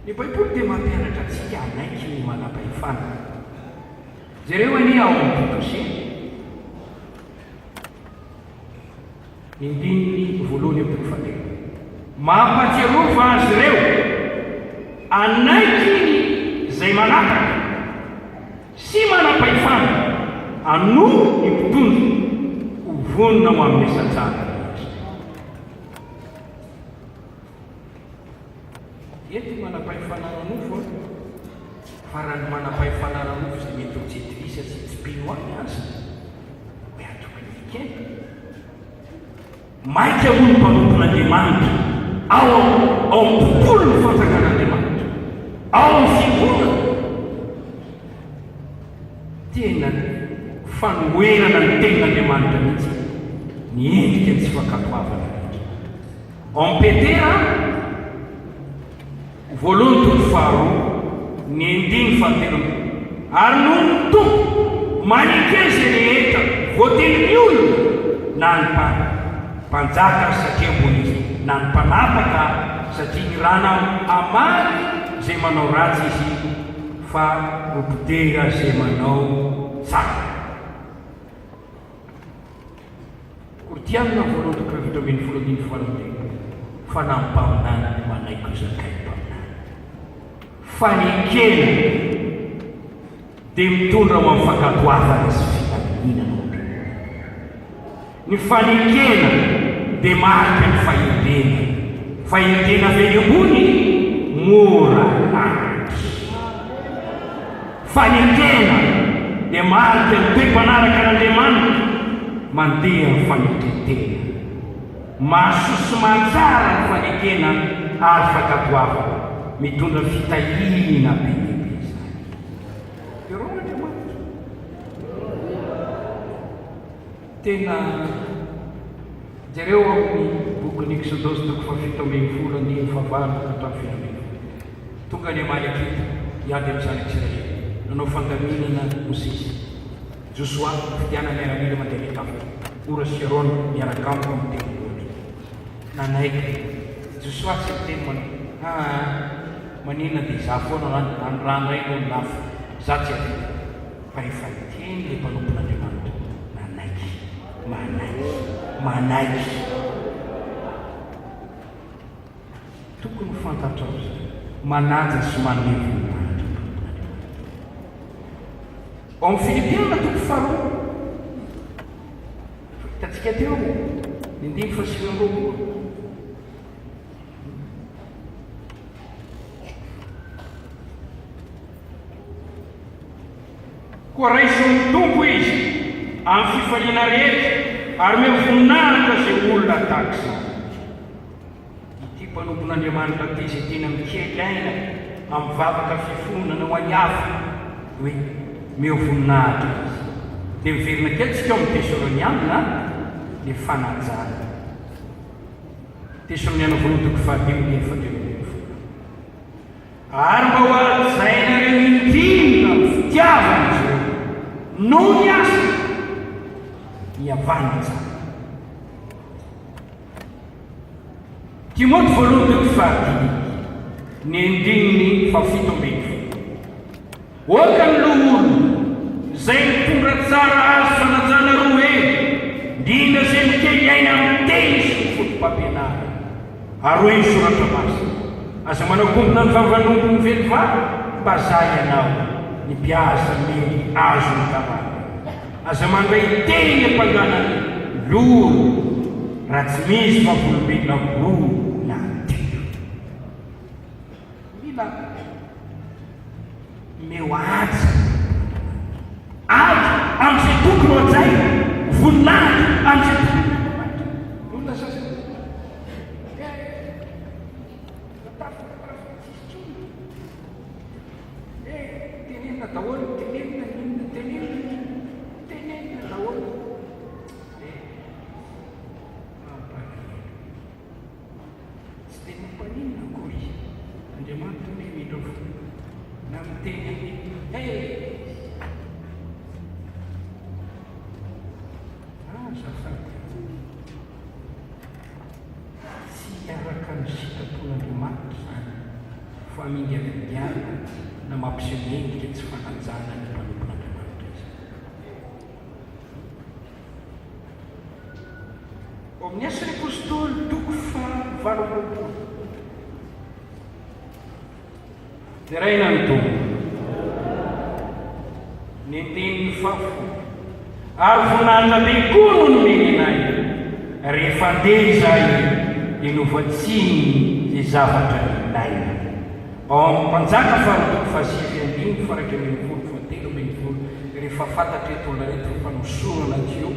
ny baiboly dia mampianatra antsika anaiky ny manam-pahefana zareo any ao am'tokose ny ndininy voalohany amin'ny toko fahatelo mampatsiarova azy ireo anaiky zay manapaka sy manam-pahefana ano ny mpitondro hovonina ho amin'ny asan-tsara ety manam-pahefana ranofo fa raha ny manam-pahefana ranofo zay mety ho tsetrisa sy tsipino any azy hoe atokony ikena maika ho ny mpanompon'Andriamanitra ao amin'ny tontolo ny fanjakan'Andriamanitra ao amin'ny fiangonana tena fanoerana ny tenin'Andriamanitra mihitsy ny endrika ny tsy fakatoavana rehetra ao amin'ny Petera voalohany toko faharoa ny andiny fahatelo ary noho ny tompo manekena zay rehetra voatenin'ny olona na ny mpanjaka satria ambony izy na ny mpanapaka satria ny rana amary zay manao ratsy izy fa mpitera zay manao tsara kortianina voalohany toko fafito ambin'ny folo andiny faharoa fa nampaminana manaiko zakay fanekena dia mitondra ho amin'ny fakatoavana sy fitaminana ny fanekena dia marika ny fahitena avy ambony mora lanitra fanekena dia marika ny toe-mpanaraka n'Andriamanitra mandeha ny faneketena mahasoso mantsara ny fanekena ary fakatoavana mitondra fitahina be lehibe zany pero n'Andriamanitra tena jareo amin'ny bokin'ny Exodosy toko fafito ambin'ny folo andiny fahavalo hatramin'ny fito ambin'ny folo tonga ny Amalekita hiady amin'ny zanak'Israely nanao fandaminana Mosesy Josua fidiana miaramila mandeha mitafy ora sy Aron miaraka amiko amin'ny tendrombohitra nanaiky Josua tsy miteny manao manina dia za foana rano ray no lafo za tsy avita fa efa teny le mpanompon'Andriamanitra manaiky tokony fantatrao zay manaja sy manevo ao amin'ny Filipiana toko faharoa hitantsika teo ny ndimy fasivy amby roapolo koa raisiny tompo izy amin'ny fifaliana rehetra ary mivoninahitra zay olona tahaka izany ity mpanompon'Andriamanitra ty zay tena mikelaina amin'ny vavaka fifonana ho any hafa hoe mivoninahitra izy dia miverina kelitsika ao amin'ny Tesalonianina ny fanajana Tesalonianina voalohany toko fahatelo andiny fahatelo ambin'ny folo ary mba ho ajainareo indrindra ny fitiavana izy ireo no ny asa miavana tsara Timoty voalohany toko fahatelo ny andininy fafito ambin'ny folo oka ny loha olona zay mitondra tsara azo fanajana roa eny Indrindra izay mikely aina amin'ny teny sy ny fotom-pampianarana. Ary hoe ny soratra masina, aza manakombona ny vavanompo ny velivavy mba zay ianao ny mpiasa mely azo ny karana. Aza mandray teny ampanganany lolo raha tsy misy mavolobelona volo na telo. Mila meo aja amin'izay tokony ho anjay, voninahitra amin'izay tokony ho anjay. Olona sasany tenenina daholo, tenenina daholo. Tsy dia mampaninona akory Andriamanitra ny midro na miteny tsy araka ny sitrapon'Andriamanitra zany fa mindiavidiana na mampiseho endrika tsy fananjana ny mpanompon'Andriamanitra izy. Ao amin'ny Asany Apôstôly toko faha-valopolo teraina ny tombo ny tenin'ny fahafolo ary voninahitra be koa no nomenenay rehefa andeha izahay inovatsiny izay zavatra ilaina. Ao amin'ny Mpanjaka fahatoko fahasivy andiny faraka amin'ny folo fahatelo ambin'ny folo, rehefa fantatra eto olona reto fa nosorana teo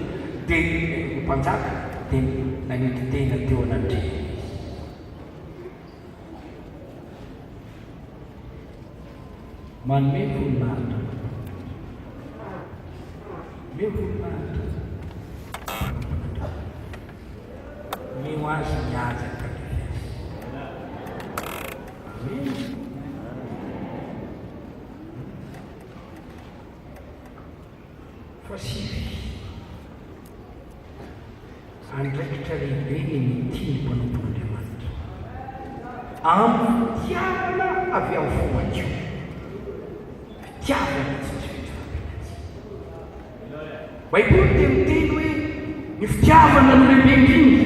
dia Mpanjaka dia nanety tena teo anandreny. Manome voninahitra, meo voninahitra, meo azy miazaka amen. Fasivy andraikitra lehibe ny tiany mpanompon'Andriamanitra amin'ny fitiavana avy amin'ny fomadio, fitiavana tsy misy fitiavana. Baiboly dia miteny hoe ny fitiavana no lehibe indrindra,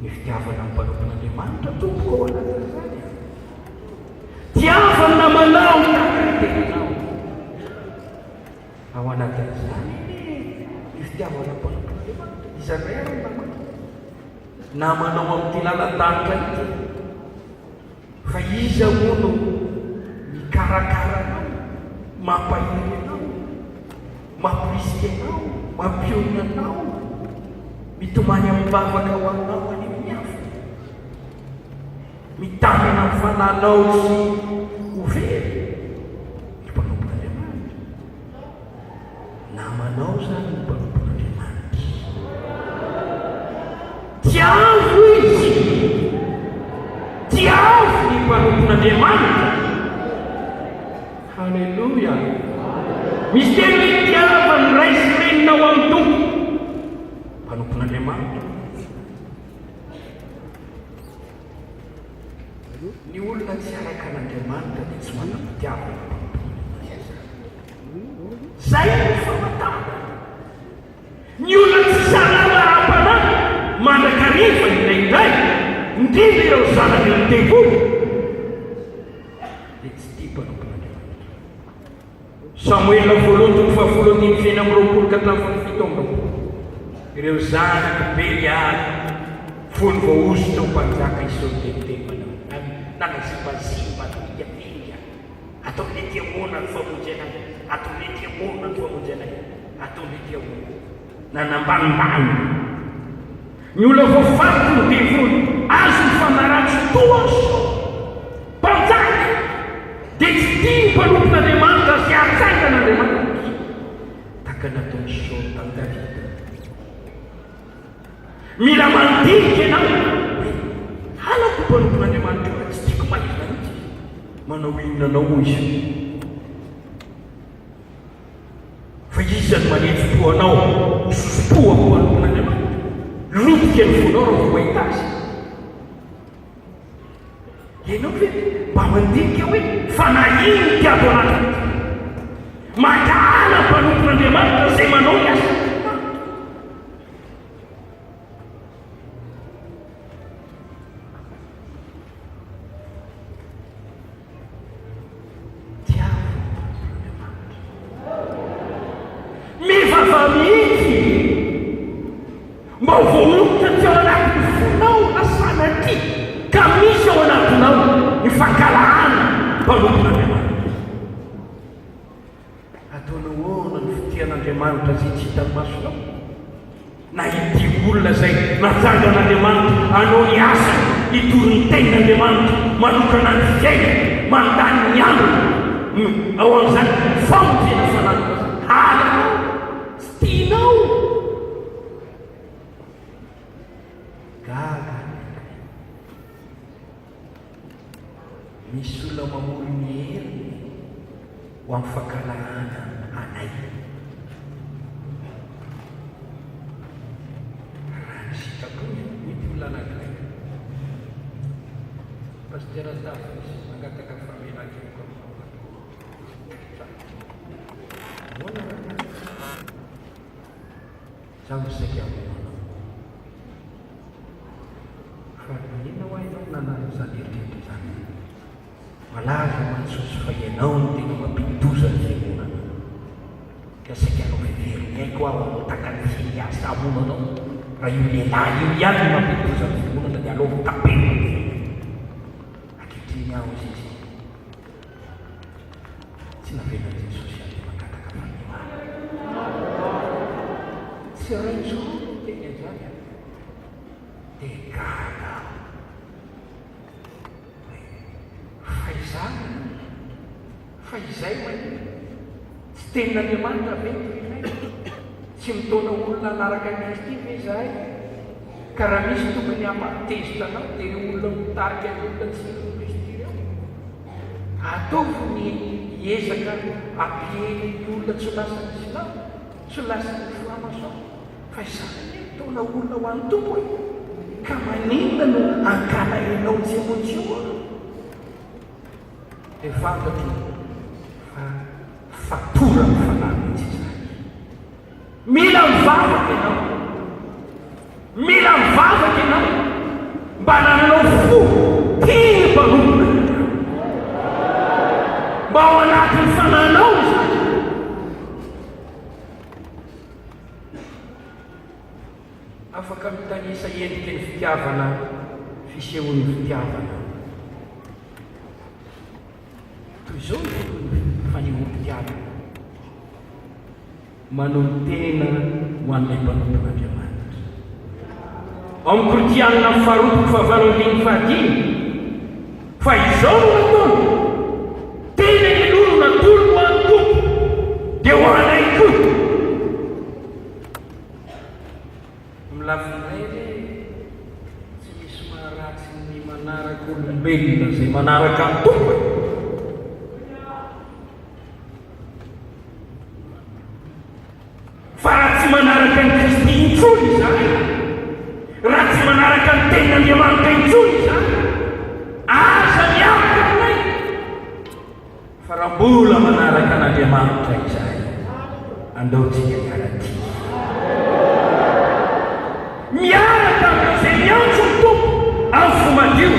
ny fitiavana amin'ny mpanompon'Andriamanitra tompoko ao anatin'izany. Tiavana manao takatenanao ao anatin'izany ny fitiavana amin'ny mpanompon'Andriamanitra. Izareo na manao amin'ity lalan-danitra ity fa iza moa no mikarakara anao, mampahiry anao, mampirisika anao, mampionina anao, mitomany amin'ny vavaka ho anao any amin'ny hafa, mitamina amin'ny fananao sy ho very ny mpanompon'Andriamanitra. Namanao zany ny mpanompon'Andriamanitra. Tiavo izy, tiavo ny mpanompon'Andriamanitra. Halleluja. Misy teny hoe tiava ny ray sy reninao amin'ny tompo, mpanompon'Andriamanitra. Ny olona tsy araka an'Andriamanitra dia tsy manam-pitiavana. Zay no famatana. Ny olona tsy salama ara-panahy mandrakariva indraindray, indrindra ireo zanaka ny tempoly, dia tsy tia mpanompon'Andriamanitra. Samuela voalohany toko fahafolo andimy feno amby roapolo ka hatramin'ny fito amby roapolo, ireo zanaka Belialy fony voaozy tao Mpanjaka Isaony tetiteny nanazimazimba atoniavinga, atao mety amona ny famonjenay, atao mety amona ny famonjenay, atao mety amona nanambanimbany. Ny olona voafaty ny devony azo ny fanaratsy toaso Mpanjaka dia tsy tia ny mpanompon'Andriamanitra sy atsangana taka nataony Saoly tamin'ny Davida. Mila mandinika ianao hoe halako mpanompon'Andriamanitra fa tsy tiako mahizina mihitsy, manao inona anao izy fa izy ny manety fotoanao sosotoa ho mpanompon'Andriamanitra. Lotika ny fonao raha vao mahita azy. Ianao hoe mba mandinika hoe fa na ino tiako anatiny, mangala mpanompon'Andriamanitra izay manao ny asa. mazava mihitsy mba ho voamonitra ty ao anatin'ny fonao na sanaty ka misy ao anatinao ny fankalahana mpanopon'Andriamanitra. Ataonao oana ny fitian'Andriamanitra zay tsy hitany masonao na ity olona zay natsanga an'Andriamanitra anao ny asa hitory ny tenin'Andriamanitra manokana ny fiaina mandany ny andro ao amin'izany famonjena fananana halanao tsy tianao gaga. Misy olona mamory ny hery ho amin'ny fankalahana anay. Raha ny sitapony mety olona anankiray pastera Tafy mangataka famelakeko zaho misaika aminao fa ina ho hainao nanano zany heritreritra zany malaza mantsosy fa ianao no tena mampitoza ny fiangonana ka saika anao veveriny aiko aho takany fiasa amonanao raha io lehilahy io ihany no mampitoza ny fiangonana dia alao tapena akehitriny aho izy izy tsy navena Jesosy azy mangataka fanimana tsy rainso teny zany dia gaga faizana fa izay hoe tsy tenin'Andriamanitra vetyinay tsy mitona olona anaraka Kristy ve izahay ka raha misy tokony hamatezitra anao dia olona mitarika ny olona tsy Kristy ireo ataovy ny hiezaka ampiheny ny olona tsy lasa ny silamo tsy lasa ny framason fa izany hoe mitona olona ho an'ny tompo e ka maninona no ankala enao tsy amontsio dia fantatro fa fatora ny fanamitsy izany. Mila mivavaka ianao, mila mivavaka ianao mba nananao fo tia mpanompona mba ao anatin'ny fananao izany. Afaka mitanisa endriky ny fitiavana fisehoan'ny fitiavana toy izao ny fanehoam-pitiavana manolotena ho an'ilay mpanompon'Andriamanitra. Ao amin'ny Korinthianina faharoapolo fahavalo ambin'ny fahadimy fa izao no nataony tena ny lolo natolo ho an'ny tompo dia ho anay koa. Milavinay le tsy misy maharatsy ny manaraka olombelona zay manaraka ny tompo fa raha tsy manaraka ny Kristy intsony izany, raha tsy manaraka ny tenin'Andriamanitra intsony izany, aza miavaka aminay. Fa raha mbola manaraka an'Andriamanitra izany, andaontsika miaraty miaraka amin'izay miantso ny tompo amin'ny fo madio.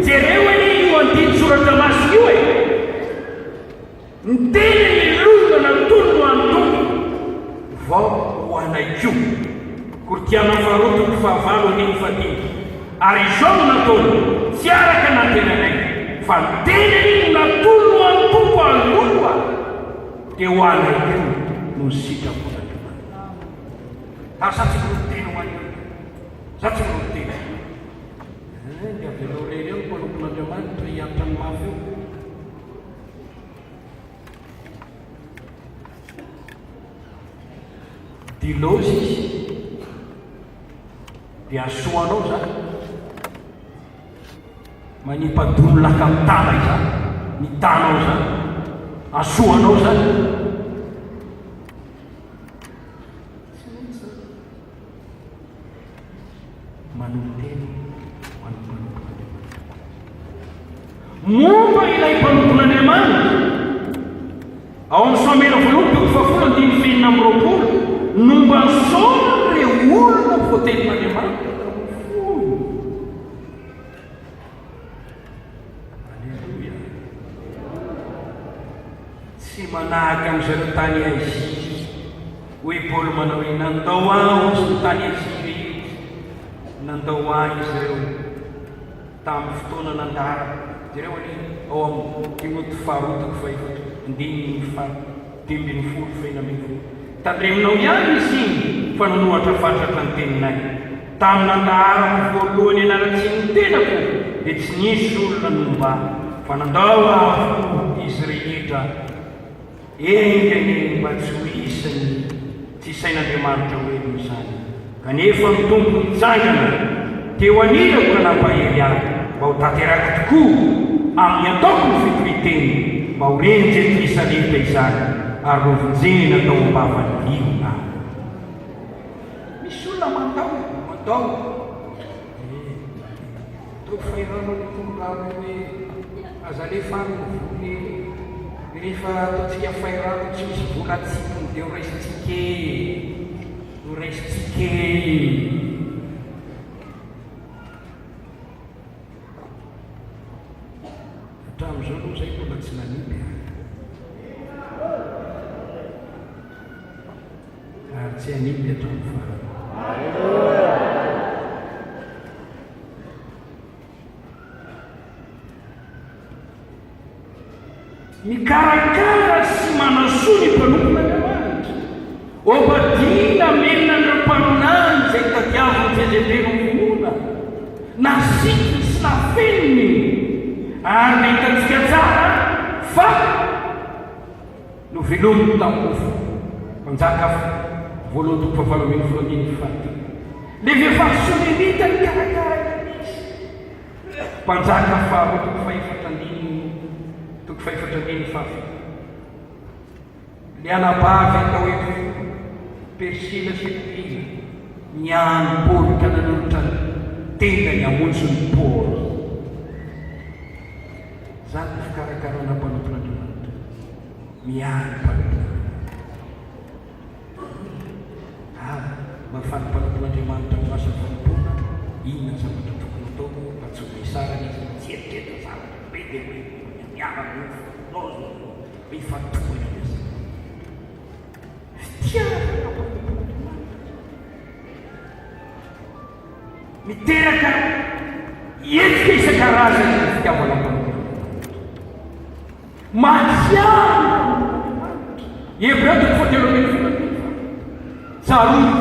Jereo hoe io andiny soratra masina io e ny tena ny lona natolono an'ny tompo vao ho anay koa. Korinthiana faharoapolo fahavalo ambin'ny fahadimy ary izao no nataony tsy araka nantenanay fa ny tena iny natolono an'ny tompo aloha dia ho anay koa no sitrapon'Andriamanitra. Ary sa tsy milotena ho anay za tsy milotena dia avelao rery eo mpanompon'Andriamanitra hianatra ny mafy eo. Dilozy izy dia asoanao zany manipadololaka amin'ny tana izany ny tanao zany asoanao zany manoloteny ho an'ny mpanompon'Andriamanitra. Momba ilay mpanompon'Andriamanitra ao amin'ny Samuela voalohany toko fahafolo andimy fenina amin'ny roapolo nomba ny saona re olona voatenin'Andriamanitra fono. Alleluia. Tsy manahaka amin'izay tany Asia hoe Paoly manao hoe nandao aho sy ny tany azy nandao ahy izy ireo tamin'ny fotoana nandara zareo any ao amin'ny timoty faharotako faefatra andininy dimy ambin'ny folo faina ambin'ny folo tandreminao ihany izy iny fa nanohatra fatratra ny teninay tamin'ny nandaharako voalohany anaratsy ny tenako dia tsy nisy olona nomba fa nandao aho izy rehetra engany mba tsy ho isany tsy sain'Andriamanitra hoe izany kanefa mitombo mitsangana teo anilako ka nampahery ahy mba ho tanteraka tokoa amin'ny ataoko ny fitohiteny mba ho renjy Krisaleta izany ary rovonjena atao ambavany liona misy olona mandao tao fairano ny tondrano hoe aza lefa nyvony rehefa ataontsika fairano tsy misy vola tsikony dia ho raisitsike hatramin'izao aloha zay mbola tsy nanipy ary tsy hanipy hatramin'ny farany mikarakara sy manasoa ny mpanompon'Andriamanitra obadina menina ny mpaminany zay tadiaviny jezebely mona na sikiny sy nafeniny ary nahitatsika tsara fa no velominy tamofo manjaka voalohany toko fahavalomeny folodiny faty le vehivavy somenita ny karakara izy mpanjaka faharoa toko faefatra andiny fafa le anabavy atao hoe Persila sy Aquila niany Paoly ka nanolotra tena ny amonjony Paoly zany ny fikarakarana mpanompon'Andriamanitra miany mafany mpanompon'Andriamanitra ny vasa fanompona inona zavatra tokony atao mba tsy ho misarany izy mitseritreritra zavatra be dia hoe miarany nozo mifatohana izy fitiavana mpanompon'Andriamanitra miteraka endrika isan-karazany ny fitiavana mpanompon'Andriamanitra matsiana Hebreo toko fahatelo ambin'ny folo tsaroa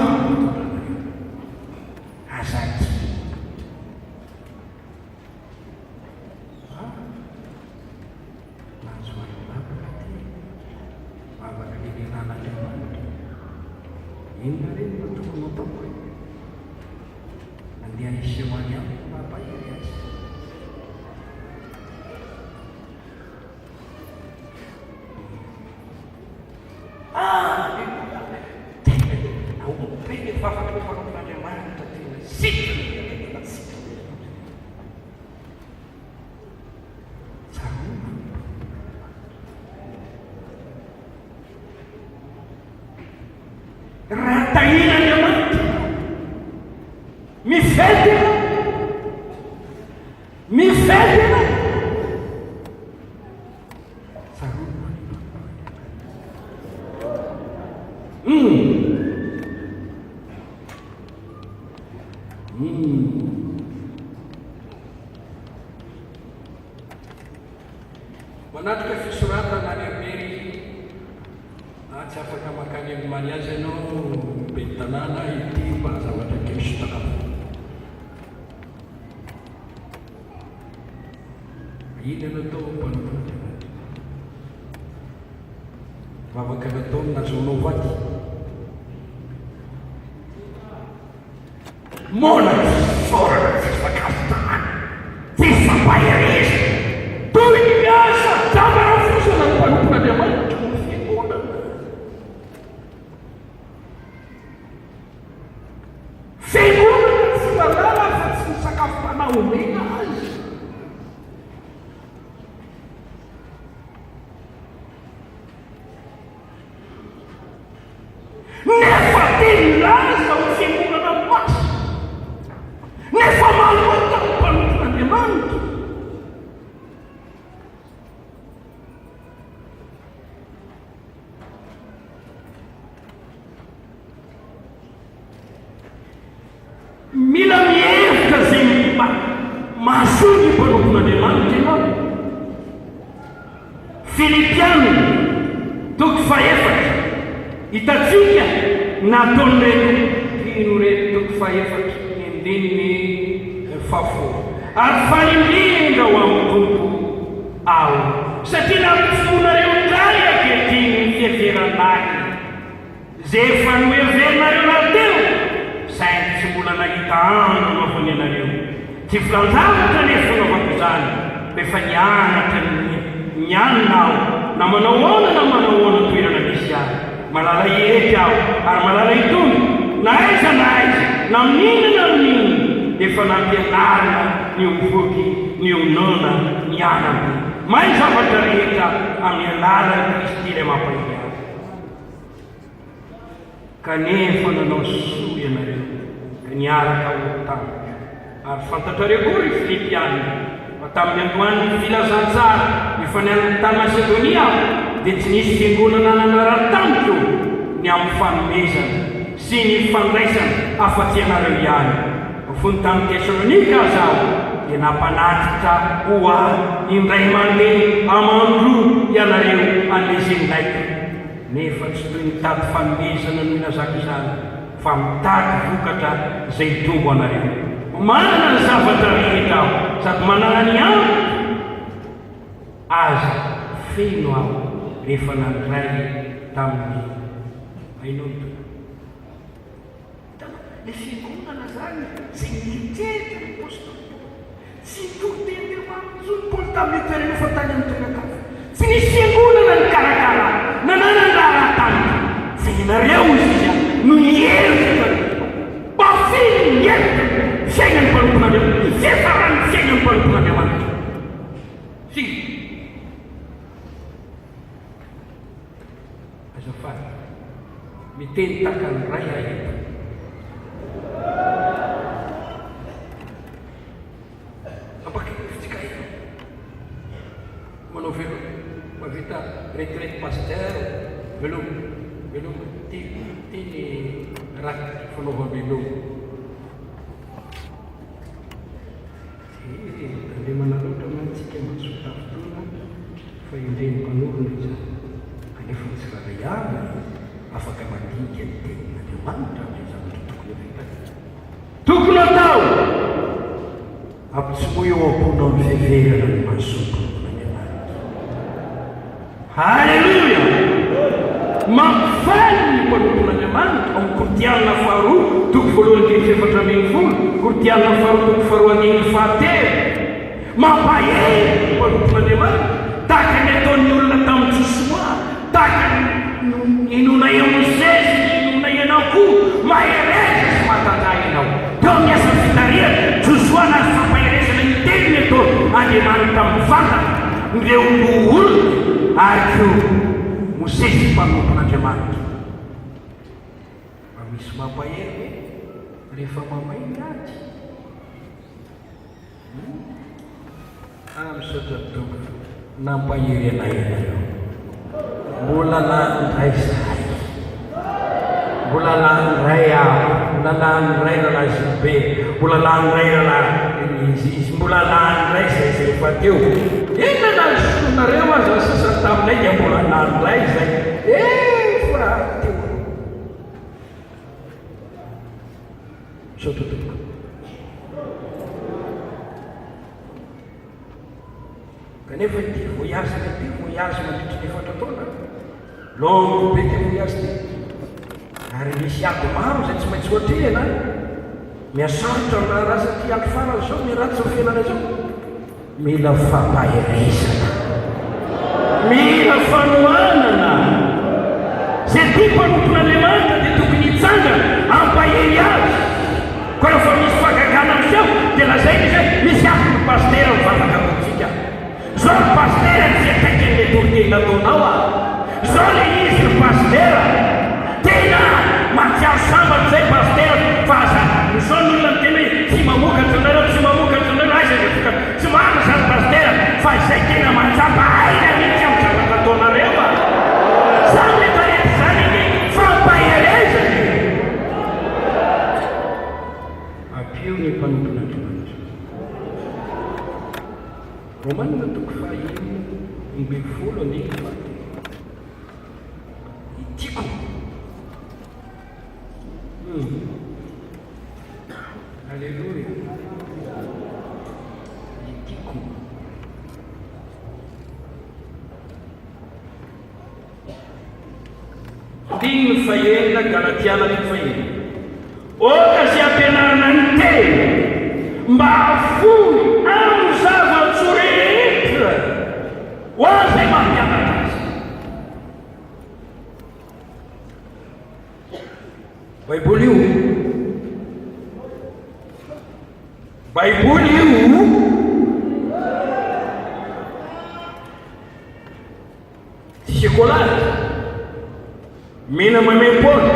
azaky inona reny mba tokony ataoko hoe andeha isehoany amiko mampahery azy tena aope ny fafatrofanofon'Andriamanitra tena sikina raha tahina Andriamanitra mifedina manatrika fisoratana any Amerika tsy afaka makany amin'ny mariazy ianao be tanàna ity mba zavatra kely sotakafo iny anatao mpanompon'Andriamanitra vavaka natao nazonao vaty mona sorana tsy sakafo tanàna tsy fampahereza toy ny miasa tamara fosana ny mpanompon'Andriamanitra figonana tsy malala fa tsy ny sakafo tanaomena azy nefa tenilaza ho figonana masy nefa malota ny mpanompon'Andriamanitra Filipiana toko faefatra hitatsika nataon'ireny ino reto toko faefatra endininy fafolo ary fanindringa ho amin'ny tompo ao satria nampifonareo ndray akehitriny fiheveranahy zay efa noheverinareo nateo saingy tsy mbola nahita andro anaovany anareo tsy filanjavatra nefa naovako zany efa nianatra nianina aho na manao ona na manao ona toerana misy ahy malala ety aho ary malala itony na aiza na minina efa nampianarina ny ovoky ny onona ny anany may zavatra rehetra amin'ny alalan'ny Kristy ilay mampahy azy kanefa nanao soa ianareo ka niaraka otany ary fantatrareo koa ry Filipiana fa tamin'ny andohan'ny filazantsara efa nianany tany Masedonia dia tsy nisy fiangonana nanara-tamiko ny amin'ny fanomezana sy ny fandraisana afa-tsy ianareo ihany fony tamin'ny Tesalonika zaho dia nampanatitra ho ahy indray mandeha amandro ianareo an'lezendraiky nefa tsy toy mitady fanomezana no minazaka izany fa mitady vokatra izay tombo anareo manana ny zavatra rehetra aho sady manana ny andro aza feno aho rehefa nandray tamin'ny ainao le fiangonana zany zay nitety ny apôstôly tsy totendeo am'zony Paoly tamin'ny toerana fa tany amin'ny toeran-kafa tsy nisy fiangonana ny karakara nanana ny raha-tany zay ianareo izy no niezaka bafiny niezaka fiainany mpanompon'Andriamanitra fiafarany fiainany mpanompon'Andriamanitra si azafady miteny takany ray aeto manao veloma mavita retraite pasteur veloma teny raha fanaovam-beloma andeha manaloatra mantsika mahasotafotoana fa indreny mpanorona izy kanefa tsy raha ihany afaka mandinika ny tenin'Andriamanitra amin'izay zavatra tokony atao ampitsomo eo am-pona ny fiheverana ny mahasoto Halleluja! Mampifaly ny mpanompon'Andriamanitra amin'ny Korinthiana faharoa toko voalohany dimy efatra ambin'ny folo Korinthiana faharoa toko faharoa andimy fahatelo mampahely ny mpanompon'Andriamanitra tahaka ny ataon'ny olona tamin'ny Josoa tahaka inona eo Mosesy inona ianao koa mahereza sy mahatanjaka ianao teo miasa fitariana Josoa nazy fampaherezana ny teniny ataony Andriamanitra mivantana ireo olona ary koa Mosesy mpanompon'Andriamanitra fa misy mampahery rehefa mamainy aty misaotra toko nampahery anay ianareo mbola nandray zahay mbola nandray aho mbola nandray ralazibe mbola nandray izy mbola nandray zay efa teo ena nasoanareo aza sasany taminay dia mbola nandray zay fa teo misaotra toko kanefa ity voyage ty voyage mandritry ny efatra taona longo be ty voyage ty ary misy ady maro zay tsy maintsy hoatrehana miasarotra amin'ny raha ty ady farany zao miratsy ho fiainana zao mila fampaherezana mila fanohanana zay ty mpanompon'Andriamanitra dia tokony hitsangana ampahery azy koa rehefa misy fagagana amizao dia lazainy zay misy azy ny pastera mivavaka amintsika zao ny pastera tsy ataiky an'le torteny nataonao a zao le izy ny pastera tena matsiaro sambatra zay pastera fa aza zao ny olona miteny hoe tsy mamokatra anareo tsy mamokatra anareo aiza refoka tsy marina zany pastera fa izay tena matsapa aina mihitsy amin'ny zavatra ataonareo a zany le tarety zany ny fampaherezany apio ny mpanompon'Andriamanitra Romanina toko fahiny Mbefolo ny itiko Alleluia. Itiko dimy fahenina Galatiana ny fahenina. Ohatra sy ampianarana ny teny mba hafoy amin'ny zava-tso rehetra ho azy mampianatra azy. Baiboly io sekolary mena mamepona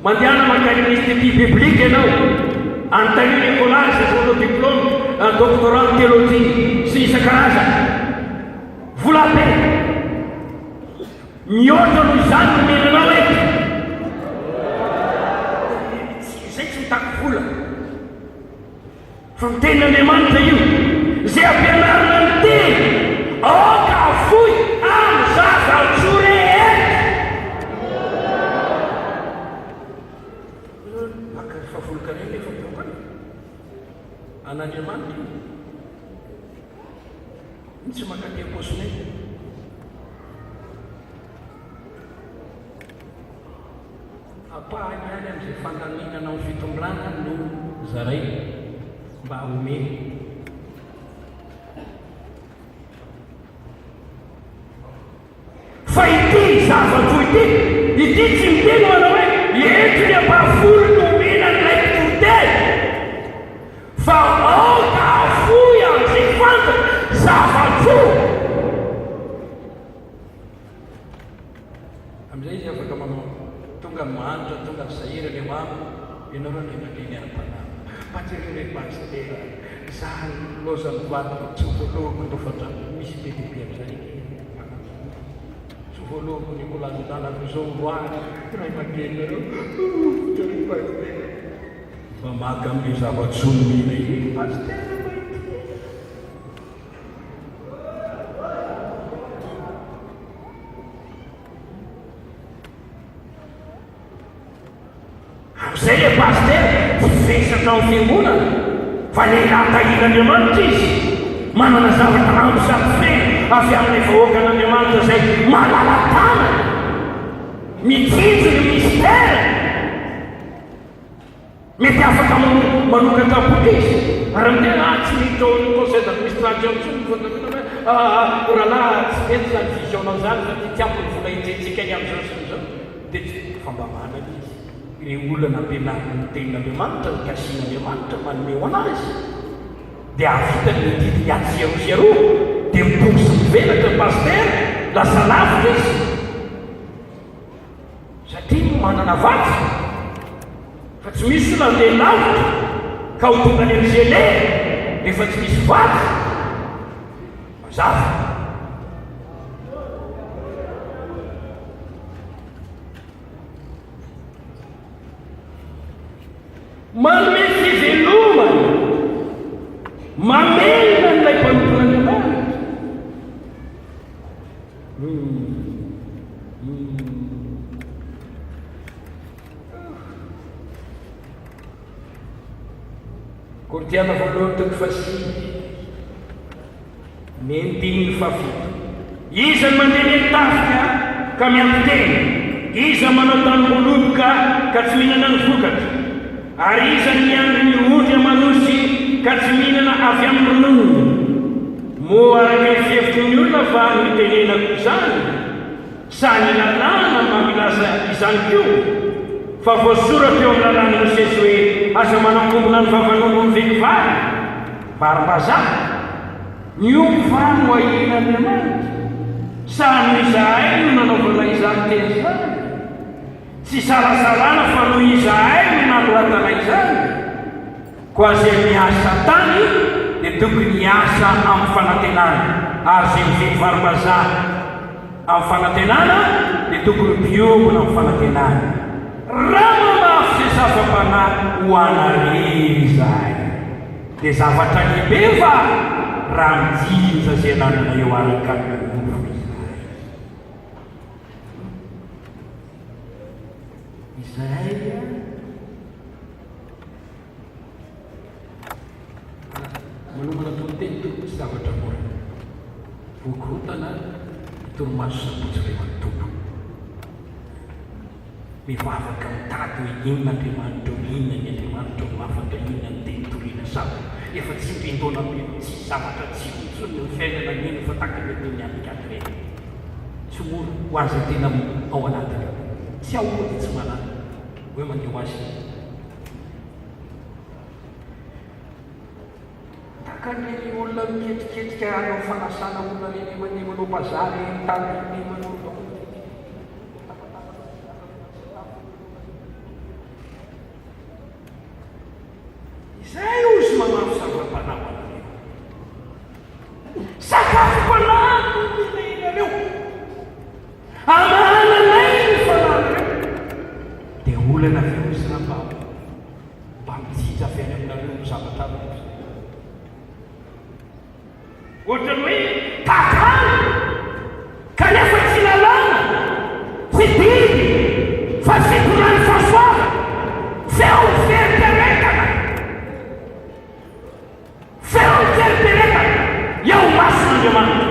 mandiana makany institut biblique ianao anontaniana écolage sy zao diplôme doctorat en théologie sy isan-karazany vola be mihoatra noho izany no menanao eky zay tsy mitako vola fa mitenin'Andriamanitra io zay ampianarana ny teny aoka afoy amin'ny zava-tso rehetra. Maka fahavolon-karena efa tokana an'Andriamanitra tsy makatỳ aposonay apahany any amin'izay fandaminana amin'ny fitombrana no zaray mba homeny. Fa ity zava-tso ity tsy miteny manao hoe ento ny ambafolo no homena n'ilay mpitoteny fa aoka afoy amin'izay fantatra zava-tso. Amin'izay izy afaka manao tonga manitra tonga sahira le mamo ianareo ny maneny ara-panamy patireo pastera zany lozany vatiko tsy voalohako ndo fandrako misy bebe amin'izay tsy voalohako ny kolazonanako zao roany ray makenareo pastera fa maka amin'io zava-tso mihina io pastera am'izay le pastera fesatra amin'ny fiangonana fa lehilahy tahian'Andriamanitra izy manana zavatra rano sampifeny avy amin'ny vahoakan'Andriamanitra zay malalatana mijinjo ny mistera mety afaka manokatra polizy ary mitena tsy mitaony conseil d'administration tsy mifanamina hoe rahalahy tsy mety zany visionao zany fa ty tiako ny vola hitrentsika ny amin'izao sy n'izao dia tsy fambamana izy re olana ampianarina ny tenin'Andriamanitra ny kasian'Andriamanitra manome ho anazy dia avitany mididy hiatsiarosiaro dia mitongo sy mivelatra ny pastera lasa lavitra izy satria manana vatsy fa tsy misy nandeha lavitra ka ho tonga any am'zele rehefa tsy misy vatsy mazava. Manome fivelomana mamelona n'ilay mpanompon'Andriamanitra. Kortiana voalohany toko fasiny mendiny fafito iza mandeha ny tafika ka miampiteny iza manao tanim-boloboka ka tsy mihinana ny vokatra ary iza miandry ny ondry amanosy ka tsy mihinana avy amin'ny ronono moa araka ny fihevitry ny olona fa mitenenako izany sa ny lalàna mamilaza izany kio fa voasoratra eo amin'ny lalàna Mosesy hoe aza manangombona ny vavanombo ny vehivavy varim-bazaha ny ombivany ho ahian'Andriamanitra sa no izahay no nanaovana izany teny izany tsy salasalana fa no izahay no nanoratana izany koa zay miasa tany dia tokony miasa amin'ny fanantenana ary zay mively varim-bazaha amin'ny fanantenana dia tokony mpiomona amin'ny fanantenana raha mamafy zay zava-panahy ho anareo izahay dia zavatra lehibe va raha mijinja zay nanana eo araka ny mofo izay manomana tonyteny tompo tsy zavatra mora vokorotana toromaso sabotsy ray manotompo mivavaka mitady hoe inona Andriamanitra inona ny Andriamanitra mafaka inona ny teny toriana samy efa tsy indrindona mino tsy zavatra tsy intsony ny fiainana mino fa takany ny amikady reny tsy mora ho azy tena ao anatiny tsy ahoty tsy manana hoe mandeho azy takan'ireny olona miketriketrika anao fanasana olona reny manao bazary tany manao izay ozy manao zava-panamana sakafo panano minareo amananay ny fanano dia olana aveo izy raha mba mijija fiaina aminareo ny zavatra ohatrany hoe takana kanefa tsy lalàna tsy didy fa fitonany fasoava feo feriperetana feo feriperetana eo mason'Andriamanitra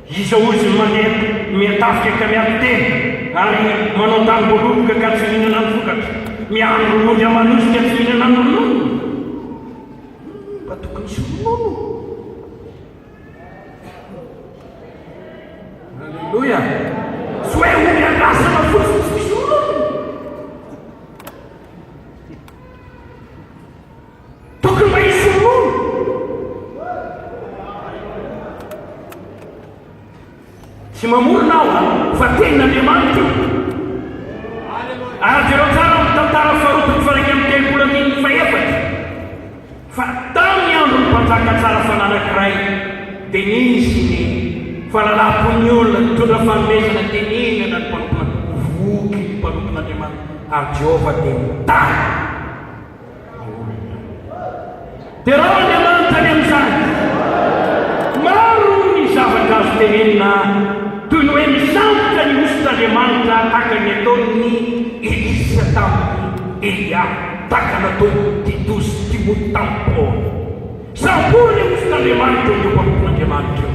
izy ozy mandeha miatafika ka miampiteny ary manao tany-boaloboka ka tsy mihinana ny vokatra miandro ronono amanosika tsy mihinana ny ronono mba tokony sy ronono Alleluia tsy hoe omy andasana fotsiny tsy misy ronono tokony mba hisy ronono tsy mamorona aho fa tenin'Andriamanitra ary jereo tsara mitantara faharotany faraika amin'ny telopolo andiny faefatra fa tamin'ny andro ny mpanjaka tsara fananankiray dia nisy ny fahalalam-pon'ny olona mitondra fanomezana dia ninana ny mpanompona voky ny mpanompon'Andriamanitra ary Jehova dia mitany dia raha Andriamanitra ny amin'izany maro ny zavatra azo tenenina toy ny hoe misambotra ny oson'Andriamanitra taka ny ataony Elisa tamin'ny Elia taka nataony Titus Timoty tamin'ny Paul sambory ny oson'Andriamanitra eo mpanompon'Andriamanitra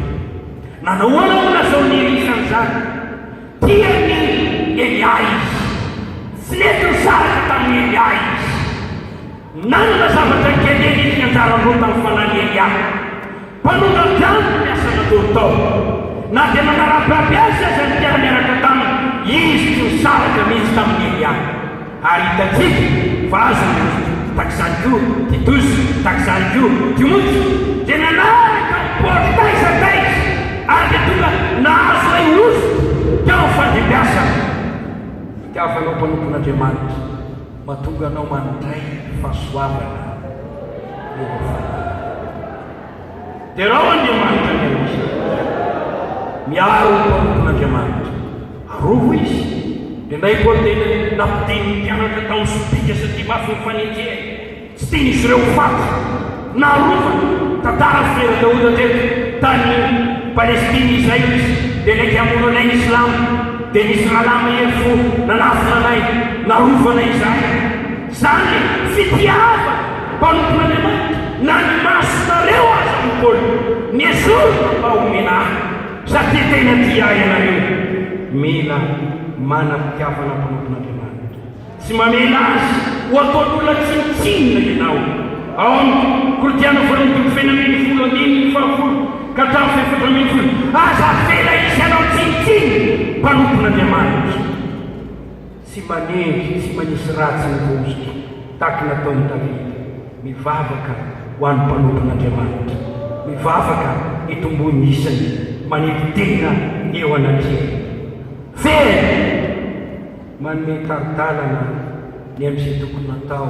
nanahoana moa zao ny Elisa an'izany tiany Elia izy tsy nety nisaraka tamin'ny Elia izy nanana zavatra keleny izy ny anjaran'ireo tamin'ny fanany Elia mpanondradrano miasa natao tao na dia manara-pahapiasa zany tiara miaraka taminy izy tsy nisaraka mihitsy tamin'ny Elia ary hitatsika fa azo ny takizany koa Titus takizany koa Timoty dia nanaraka Paoly taizataiza ary dia tonga nahazo ray ozo tao fandimbiasa tiavanao mpanompon'Andriamanitra mahatonga anao mandray fahasoavana eo fanana dia raha Andriamanitra miarosy miaro mpanompon'Andriamanitra arovo izy dia ndray koa tena nampidiny mpianatra tamin'ny sobika satria mafy ny fanenjea tsy tiany izy ireo faty narovana tantara frera Daoda teto tany Palestine izay izy dia naiky hamono anay Islamo dia nisy ralama efo nanafina anay narovana izay zany fitiava mpanompon'Andriamanitra na ny masonareo aza mokolo ny ezorona mba homenahy satria tena tia ianareo mila manam-pitiavana mpanompon'Andriamanitra tsy mamela azy ho ataon'olona tsinitsinina ianao ao amin'ny Kolotiana voalohany fenaminy folo andiny fahafolo ka hatramin'ny fefatra ambin'ny folo aza fela izy anao tsinitsiny mpanompon'Andriamanitra tsy manendry tsy manisy ratsy ny voziky taky nataony Davida mivavaka ho an'ny mpanompon'Andriamanitra mivavaka itombony isany manety tena eo anatiny fera manome taridalana ny amin'izay tokony natao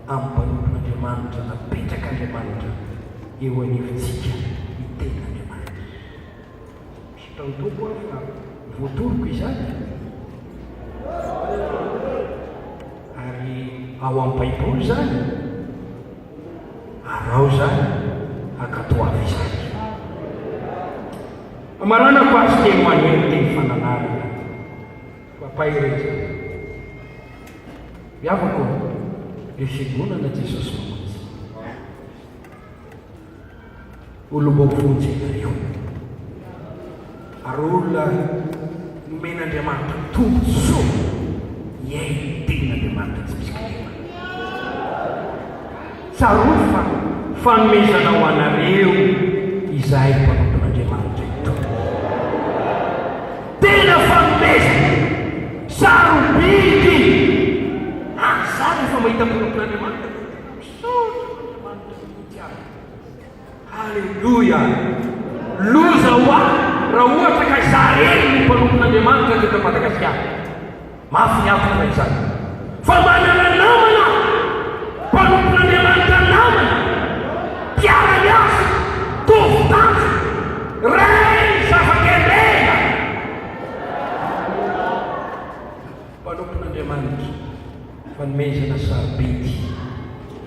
amin'ny mpanompon'Andriamanitra napetraka Andriamanitra eo anivontsika ny ten'Andriamanitra misotran'ny tompo aho fa voatoroko izany ary ao amin'ny Baiboly zany arao zany hakatoavy izay. Amarana ko azy teny ho any teny fananarana papaireza miavako le figonana Jesosy mamatsy olombovonjy ianareo ary olona nomen'Andriamanitra tombotsoa iay tenin'Andriamanitra tsy misy kilema. Tsaroa fa fanomezana ho anareo izahay mpanompon'Andriamanitra ito. Tena fanomezana sarobidy azany efa mahita mpanompon'Andriamanitra misotra. Halleluja! Loza hoa raha ohatra ka zareny ny mpanompon'Andriamanitra teto Madagasikara. Mafy ny avana izany. Fa manana namana mpanompon'Andriamanitra namana mpiara-miasa tovitandro ray zava-kelena mpanompon'Andriamanitra fanomezana sarobidy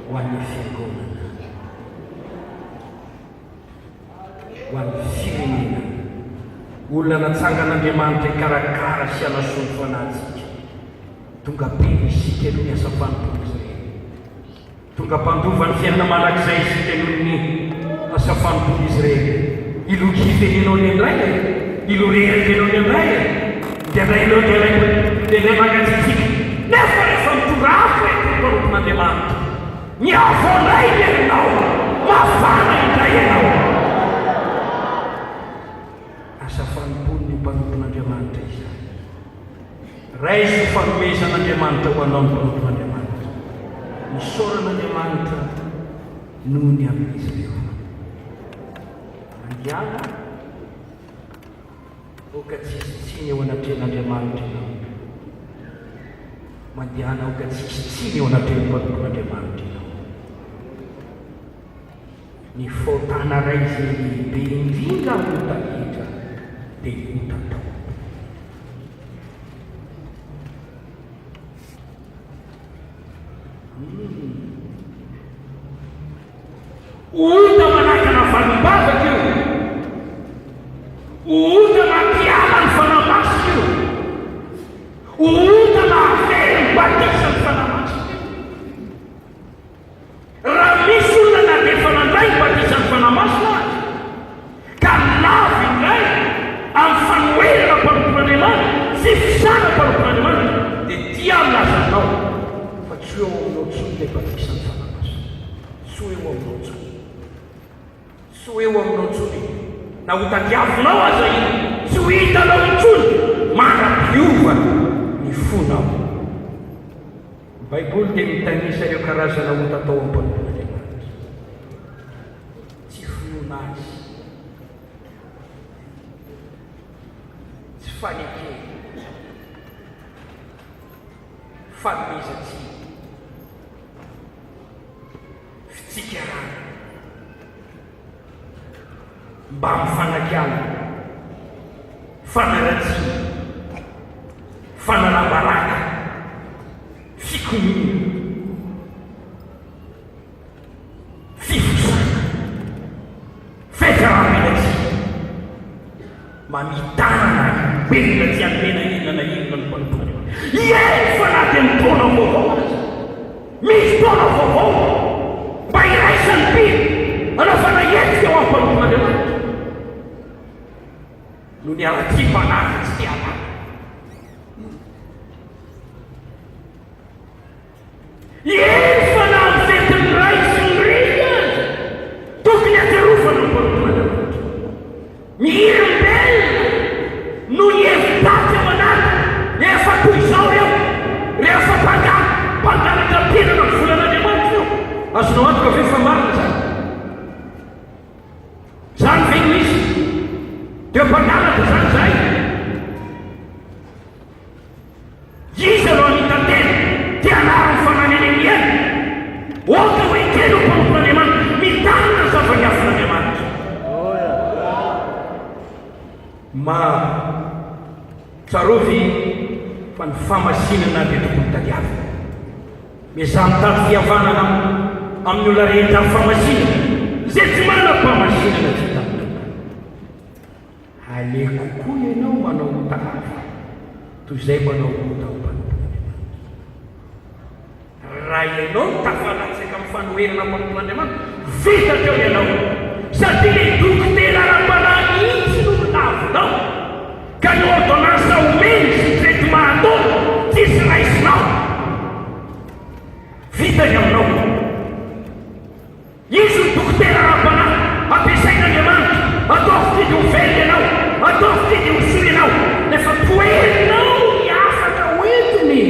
ho an'ny fiangonana, ho an'ny firenena. Olona natsangan'Andriamanitra ikarakara sy hanasolo fanahytsika. Tonga be isika aloha ny asa fanompony Israely. Tonga mpandovany fiainana manakizay isika aloha ny asa fanompony Israely. Ilokifenenao ny andray, ilorerentenao ny andray, diandrainao dianray mangatsitsika. Nefa rehefa mitorafo mpanompon'Andriamanitra, miavonay ianao, mafana indray ianao. Asa fanompony ny mpanompon'Andriamanitra izay. Raiso fanomezan'Andriamanitra ho anao ny mpanompon'Andriamanitra. Misoran'Andriamanitra noho ny amin'izy ireo. Mandiana oka tsisitsiny eo anatrehan'Andriamanitra ianao. Mandiana oka tsisitsiny eo anatrehan'ny mpanompon'Andriamanitra ianao. Ny faotana ray izay lehibe indrindra hotahitra dia hotatao. Ota manakana vanim-bavaka io, ota mampiala ny fanamasika io, ota mahavery ny batisa ny fanamasika io. Raha misy olona na dia efa nandray ny batisa ny fanamasina azy ka navy indray amin'ny fanoherana mpanompon'Andriamanitra sy fisana mpanompon'Andriamanitra dia tia milazanao fa tsy eo aminao tsony ilay batisa ny fanamasina. Tsy eo aminao tsony. Tsy eo aminao tsony. Na ho tadiavinao aza iny, tsy ho hitanao intsony, manapiova ny fonao. Ny Baiboly dia mitanisa ireo karazana ota atao amin'ny mpanompon'Andriamanitra. Tsy finoana azy, tsy fanekena, fanomezantsika, fitsikarana, mba mifanakiana, fanaratsiana, fanalambaraka, fikomina, fifosana, fetaramenatsika, mamitana belona tsy amena inana inona ny mpanompon'Andriamanitra. Iay fa naty amin'ny taona vaovao azy. Misy taona vaovao mba iraisan'ny biby anaovana hetsika ho amin'ny mpanompon'Andriamanitra. No ny ara-ty manaky tsy tia anaky. Efa na amin'ny fetin'ny ray sy ny rika azy tokony aterofana ny mpanompon'Andriamanitra. Mihirim-belona no ny hevi-taty ao anaty efa toy izao reo rehefa mpangalatra mpinana ny volan'Andriamanitra io. Azonao antoka ve fa marina zany? Zany ve misy teo mpangalatra zany zay? Izy aloha mitantena ty anarany fananeneniana. Ohatra hoe kely ho mpanompon'Andriamanitra mitanina ny zava-niafon'Andriamanitra. Ma tsarovy fa ny famasinana dia tokony tadiavina. Mizaha mitady fihavanana amin'ny olona rehetra amin'ny famasinana zay tsy manam-pamasinana tsy tamina ale kokoa ianao manao otalafa toy izay manao otaompanompony raha ianao tafalatsaka amin'ny fanoherana mpanomponyandriamanitra vita teo ianao satria le dokotera ara-panahy itsy no minavinao ka ny ordonnance omeny sy traitement atao tsisy raisinao vita ny aminao izy ny dokotera ara-panahy ampiasain'andriamanitra atao fidy ho vely ianao atao fidy ho soa ianao nefa toerinao ny afaka hoentiny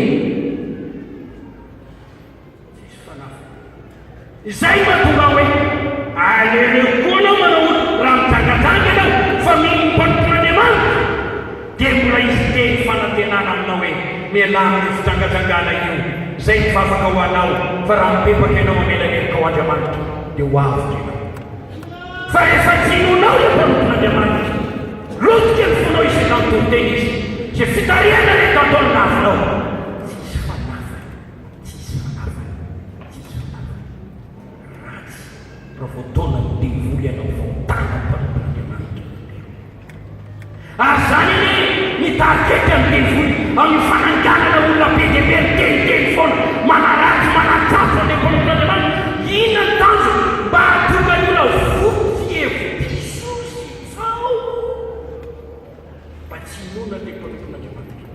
tsisy fanafa izay mahatonga hoe aleleo koa anao manao raha mitsangatsanga ianao fa mimpantompon'andriamanitra dia mbola izy teny fanantenana aminao hoe mialana ny fitsangatsangana io zay ny fafaka ho anao fa raha mipepaka ianao amelanelika ho andriamanitra dia ho avitra ianao fa efa tsinonao le mpantompon'andriamanitra lotika ny fonao isanao tonteny izy zay fitariana reto atao ny nafinao tsisy fanafa tsisy fanafa tsisy fanafa ratsy raha voataona ny devoly ianao vaotana mpantompon'andriamanitra azany ny mitarikety amin'ny devoly amin'ny fananganana olona be dia be miteniteny foana manaratsy manatsafa ny mpantompon'andriamanitra ina ny tanjo mba hatonga ny olona voty evidiso sy tsao mba tsy inona le mpantompon'andriamanitra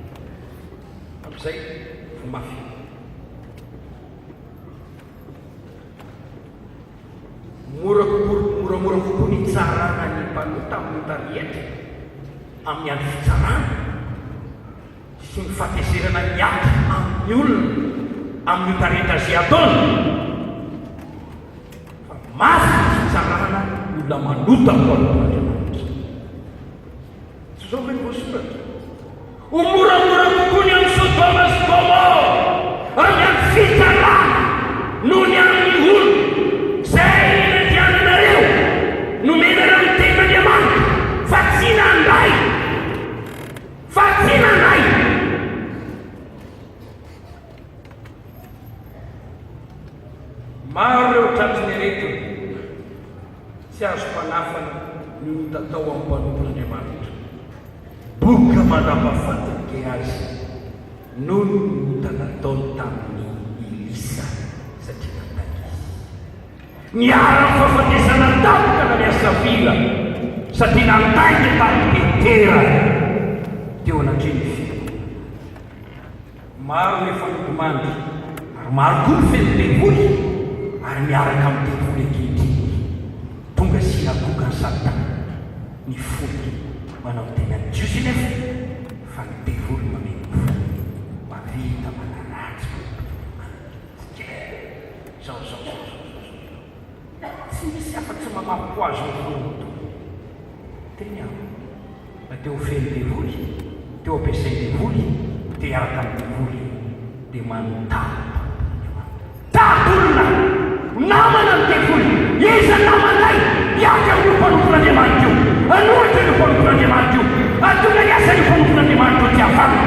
amin'izay vo mafy moramora kokoa ny tsarana ny mpanota amin'ny tarihatra amin'ny andro fitsarana sy ny fahatezerana ny aty amin'ny olona amin'ny tarehitra zay ataony fa mafy ny fitsarana olona manota mpantompon'andriamanitra tsy zao ve ny voasoratra ho moramora kokoa ny amin'ny Sodoma sy Gomora amin'ny andro fitsarana noho ny amin'ny olona zay nadiananareo nomenareo ny tenin'andriamanitra fa tsy nandray fa tsy nandray maro reo tratriny aretiny tsy azo mpanafana ny otatao amin'ny mpanompon'andriamanitra boka mandampafatike azy noho ny otanataony tamin'ny Elisa satria natakizy niara-ny fahafatesana tapoka na miasa vila satria nantaika tamin'ny Petera teo anatreny filo maro ny fanotomandry ary maro koa ny feno devoly ary miaraka amin'ny devoly ankehitriny tonga sinagoga ny Satana ny foly manao tena ny Jiosy nefa fa ny devoly mameno fo mavita manaratsy zao tsy misy afa-tsy mamapo azy ny fono teny aho fa teo feno devoly teo ampiasay devoly dia iaraka amin'ny devoly dia manotapa taolona namana ny devoly iza namanay iaka ny mpanompon'andriamanitra io anohatra ny mpanompon'andriamanitra io atonga ny asa ny mpanompon'andriamanitra io ty avana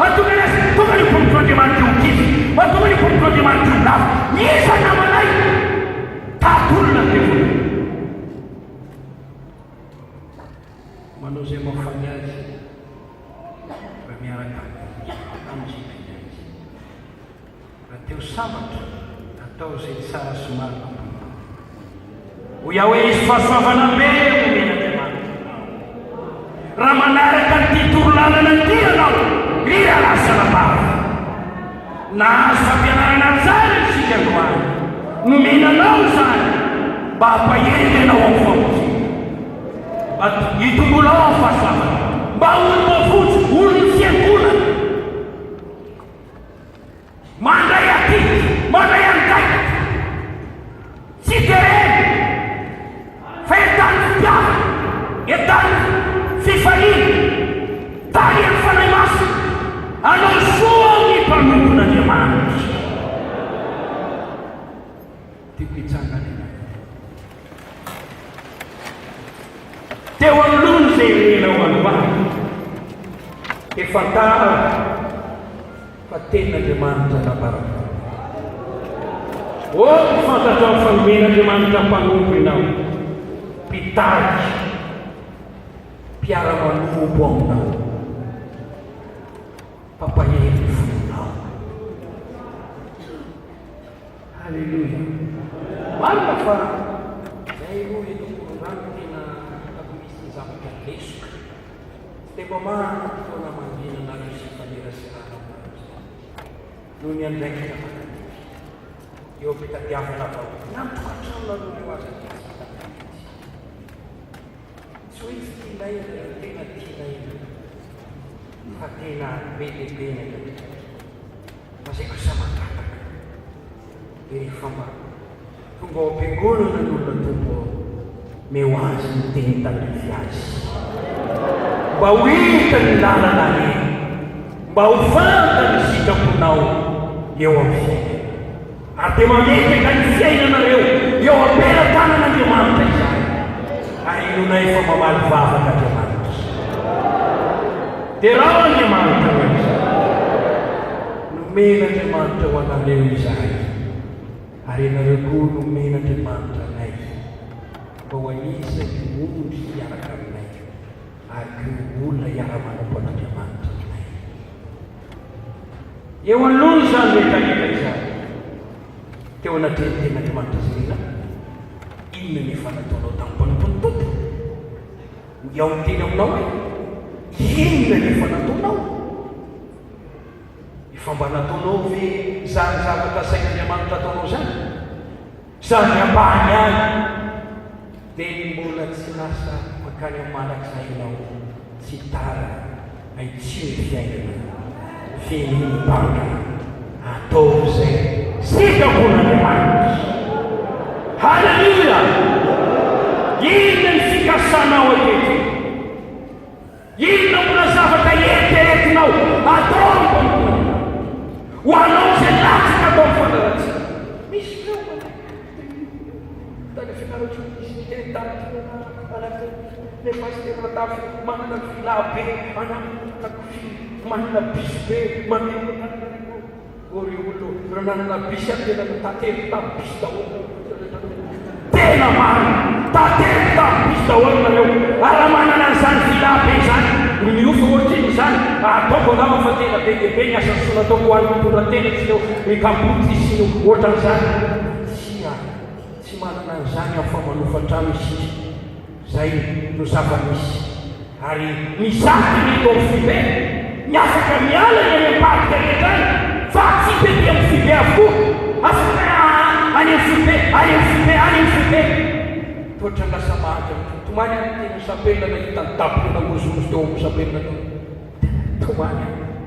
atonga ny asa tonga ny mpanompon'andriamanitra io kivy atonga ny mpanompon'andriamanitra io lava iza namanay taolona ny devoly manao zay mafany azy raha miaraka amin'izay raha teo sambatra atao zay tsara somary ho iaho hoe izy fahasoavana be omen'andriamanitra raha manaraka ny titorolalana ty anao ira lasa labava nahazo fampianarana zany sika androany nomenanao zany mba hampahendy anao amin'ny famozy hitombolao amin'ny fahasoavana mba olo mavotsy olo ny fiangonana mandray atiky mandray andaika tsy dereny fa etany fipiava etany fifaliny tany amin'ny fanay maso anao soa ny mpanompon'andriamanitra tiako hitsangana teo amin'olony zay renao aloany efa tara fa ten'andriamanitra nabaraka fantatao fanomena Andriamanitra mpanompo ianao, mpitady, mpiara-manompo aminao, pampahely fonao. Halleluia. Marina fa zay aloha etompororano tena misy zavatra lesoka dia mba marina fotoana manginana ry sy fanerasirana noho ny andraikitra manan'io eo am-pitadiavana avao namtokatrano aloha eo aza tsy hoe izy tianay tena tianay fa tena be dia be fa zay kosa matataka dia rehefa mba tonga ao am-piangonana ny olona tompo meo azy ny teny tandrify azy mba ho hita ny lalana eny, mba ho fanta ny sitraponao eo amin'ny fiainana ary dia mametaka ny fiainanareo eo am-pera-tanan'Andriamanitra izany ary inonay fa mamaly vavaka Andriamanitra dia raha Andriamanitra ho izany nomena Andriamanitra ho anareo izany ary ianareo koa nomena Andriamanitra anay mba ho anisany ondry hiaraka aminay ary olona hiara-manampo an'Andriamanitra aminay. Eo anoloany izany rehetrarehetra izany teo anatreny Andriamanitra zay inona ny efa nataonao tamin'ny tompo eo amin'ny teny aminao hoe inona ny efa nataonao efa mba nataonao ve zany zavatra sain'Andriamanitra ataonao zany zany ambany any dia mbola tsy lasa makany amin'ny mandrakizay ianao tsy tara haitsio ny fiainana fiainany banga atao zay sitrapon'Andriamanitra. Halleluia. Inona ny fikasanao aketo, inona mbola zavatra eritreretinao atao ho anao zay latsaka atao mifanaratsika misy feo tany fianaratra misy teny tamanaky nefasiteratafy manana filabe manana bisy be manana ore olo raha nanana bisy aby tena tately tamin'ny bisy daholo tena marina tately tamin'ny bisy daholo nareo ara manana an'izany filabe zany miofa ohatriny zany ataoko angamba fa tena be dia be ny asa sola ataoko ho an'ny mpitondratena tsy eo mikamboty sy ohatran'izany tsy manana an'izany amin'ny famanofantrano isika zay no zava-misy ary misaky mety ao fibe miafaka miala ny any am-parika rehetrany fa tsy be dia amin'ny fibe avokoa afaka any amin'ny fibe toatra lasa mahatra tomany tena sapelana hitany tapona ozozy teo amin'ny sapelana tomany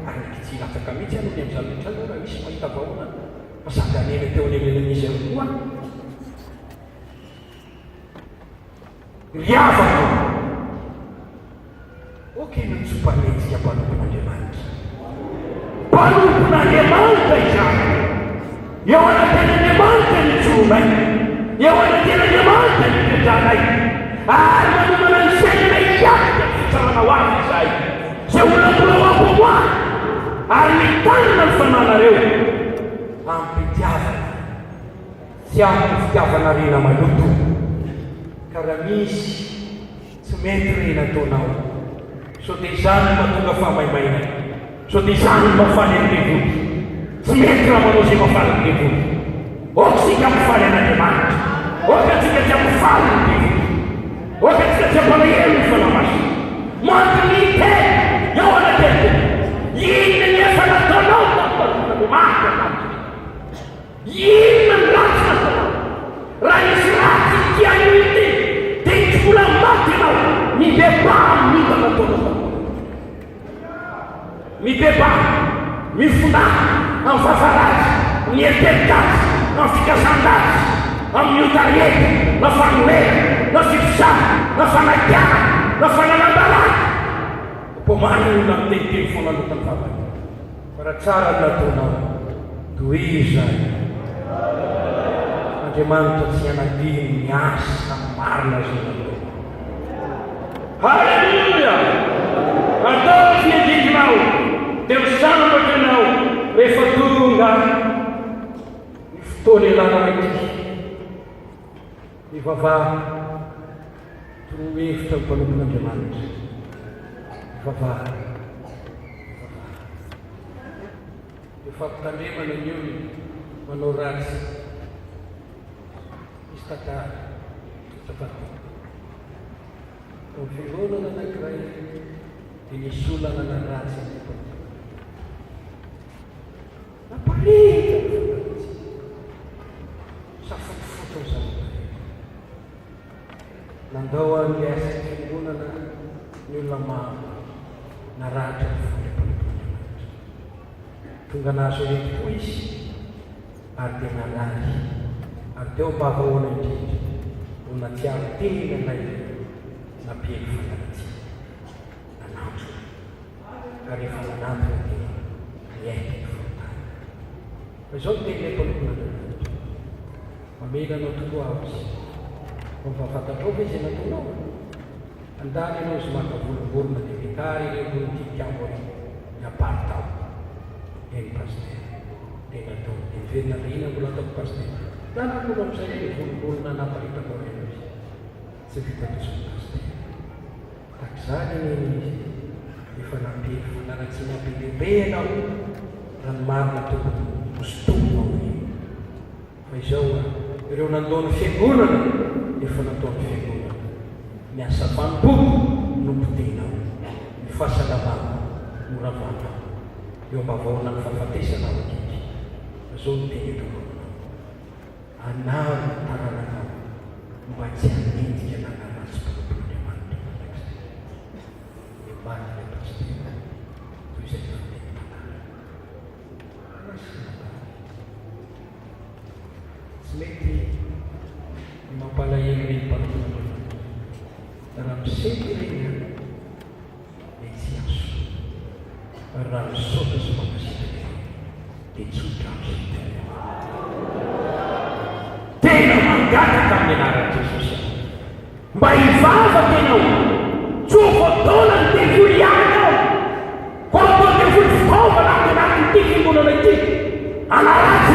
ary tsy latsaka mihitsy ano ny amin'izany rehetra raha misy mahita vahoana masanganena teo anelelanizy ao koa riavaka okena tsy mpanetsika mpanompon'Andriamanitra mpanompon'Andriamanitra izany eo anaten'Andriamanitra ny tronay eo anaten'Andriamanitra ny petranay ary manomana ny sainana iakika fitsarana ho azy izay zay olona mbola hoampomoany ary mitanana ny fananareo ampitiavana tsy amin'ny fitiavana rena maloto ka raha misy tsy mety rena ataonao so dia izany mahatonga famaimaina so dia izany mafaly amin'ny devoty tsy mety raha manao zay mafaly amin'ny devoty ohatsika mifaly an'Andriamanitra ohatsika tsy mifaly ny devoty ohatsika tsy ampalahelo ny fanamasina mantonite eo anatete inona ny efa nataonao tamin'Andriamanitra inona ny ratsy nataonao raha nisy ratsy tianio ity dia tsy mbola maty ianao mibebà mita nataonao mibebà mifonà amin'ny vavarazy mietetikazy amin'ny fikazan-dazy amin'ny otariety na fanoera na fipisana na fanakiana na fananan-dalàna pomany olona miteniteny foana alotan'ny vavaka fa raha tsara ny nataonao toizany Andriamanitra tsy anadiny ny asa marina zay natao. Halleluia. Atao fiedinao dia misambatra ianao rehefa tonga fotoana ialana ity ny vavaha torohevitra ny mpanompon'Andriamanitra. Vavaha fampitandremana ny olona manao ratsy misy tantara tafatoa ny fironana anankiray dia nisy olana na ratsy napalita safotofoto zany nandao amin'ny asa fironana ny olona maro naratra ny fomba tonga nazo reto koa izy ary dia nalary ary teo mbavahoana indrindra no natiavo tena nay napiely fanaratsy nanatro ary efa nanatona dia niaika ny fontany fa izao tena mpanompon'Andriamanitra mamelanao tokoa ao izy mivavatantrao fa izy nataonao andany ianao izy makavoloborona dia mikary ireo politikambo ny apartao eny paster tena atao miverina rihina mbola ataoko paster nanakolo amin'izay ny volobolona namparitanao reno izy tsy vitatosony paster takizany neny izy efa nampely fanaratsy nampelehibe ianao raha ny marina tokony hosotomonao reny fa izao ireo nandoany fiangonana efa nataony fiangonana ny asa vanim-poko nompotenao ny fahasalamana moravanao eo mbavahoana ny fahafatesana aokity zao no tena tokoanao anao ny tarananao mba tsy hanenjika nanaratsy mpanompon'Andriamanitra ny marina pastera toy izay fantentanara tsy mety ny mampalahelo reny mpanompon'Andriamanitra raha misety reny dia tsy aso raha misaotra sy mankasitraka dia tsotra amin'izay tena mangataka amin'ny anaran'i Jesosy mba hivava tenao tsofotaona ny devoly ianao koa devoly fitaovana anatin'ity fiangonana ity anaratsy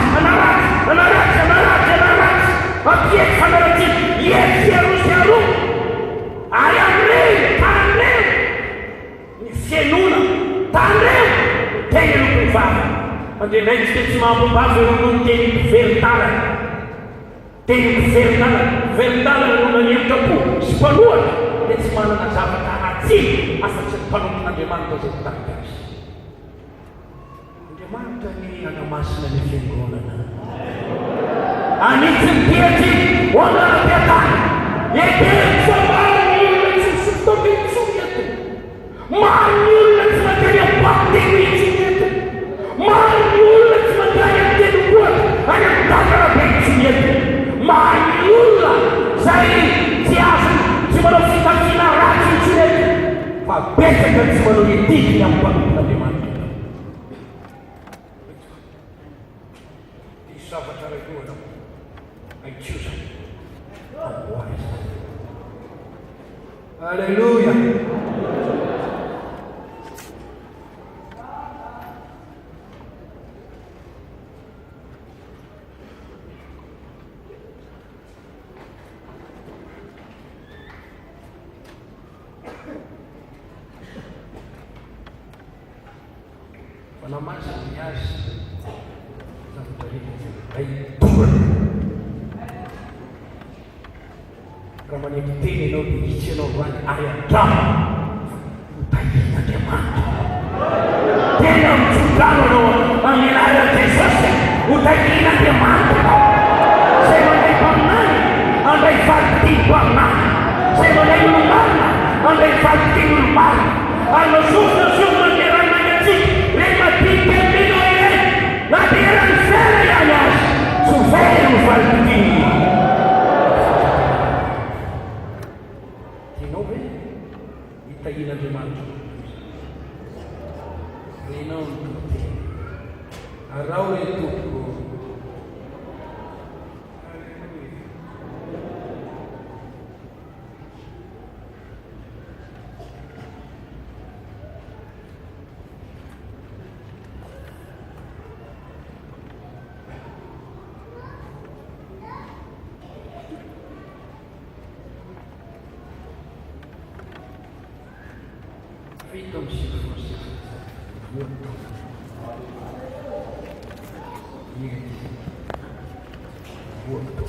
apiety fanaratsy iesiarosiaro ary amin'ireny tanireo ny fianona tanireo tena no mpivava andrendray tsika tsy mahampobava olono teny mpiverin-dalana verin-dalana no nanevitra po sy mpanohatra dia tsy manana zavatra ratsiny afa-tsy ny mpanompon'Andriamanitra zay tarika azy Andriamanitra ny anamasina ny fiangonana anitsy ny piaty ho anara-piatana eterysa maro ny olona tsy misotobitsony eto maro ny olona tsy matany ampateny itsony eto maro ny olona tsy matany amtelokoatra any am'dakarabentsony eto maro ny olona zay tsy azo tsy manao fitafiana ratsy itsony eto fa betaka tsy manao etidiny amin'ny mpanompon'Andriamanitra zavatra raidoana aitiosa amboazy alleluia fanamasa ny azy ay torana raha manenty teny ianao dia itsy ianao roany ary andrama hotahian'Andriamanitra tena mitsongano anao amin'ny anaran'i Jesosy hotahian'Andriamanitra zay mandray mpaminany andray valitiny aminany zay mandray olomarina andray valitiny olomarina ary nasofina manderan'angatsika ray madinika aminao ireny na dia raha ny fera ihany azy tsovero valitiny tianao hoe hitahian'Andriamanitra renao ny tompoteny arao le tompoko Fais comme si fosse voto. Diga-te, voto.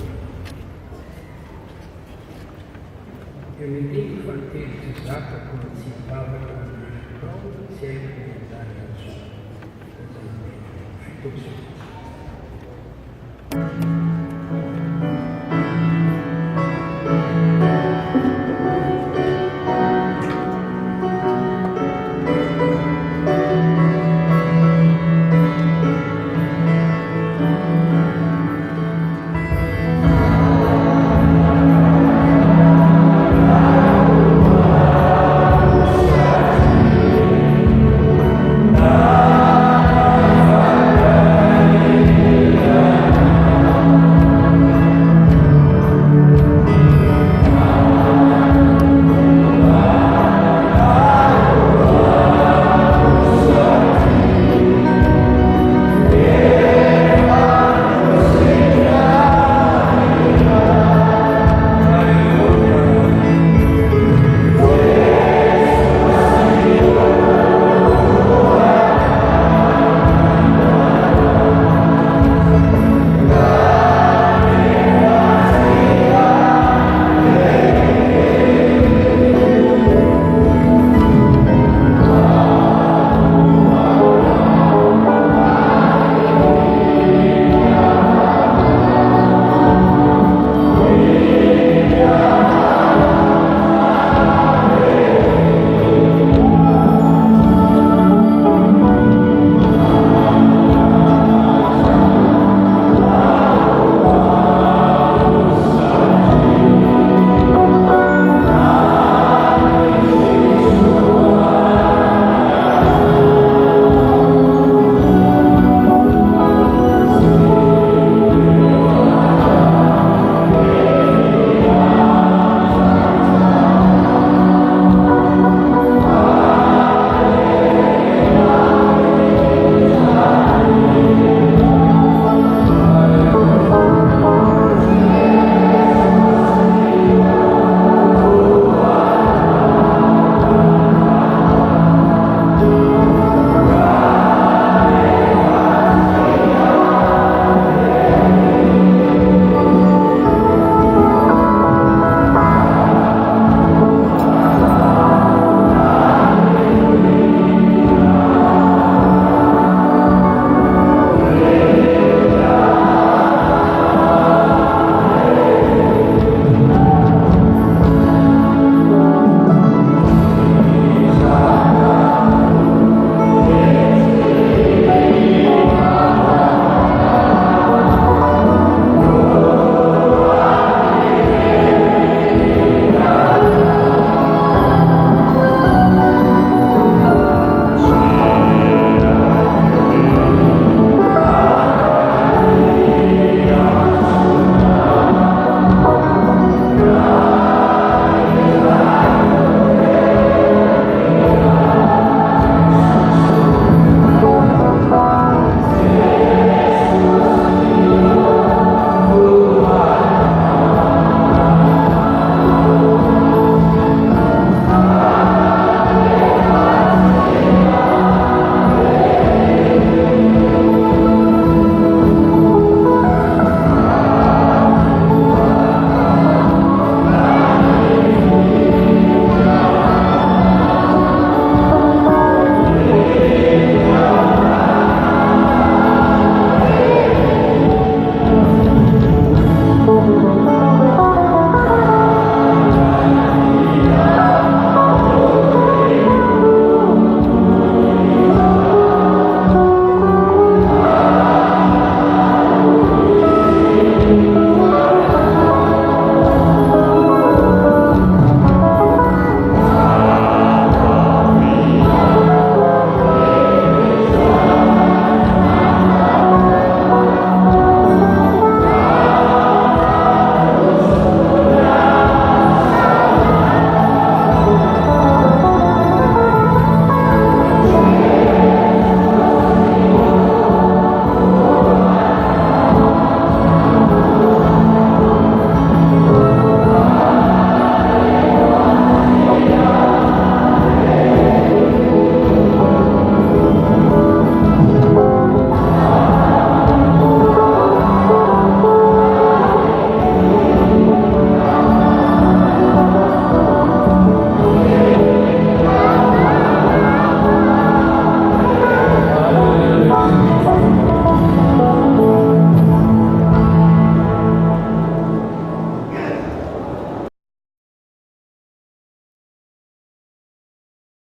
Eu me dico fantasia esatta come si parla con il proprio sempre di andare al sud. Fai come si fosse.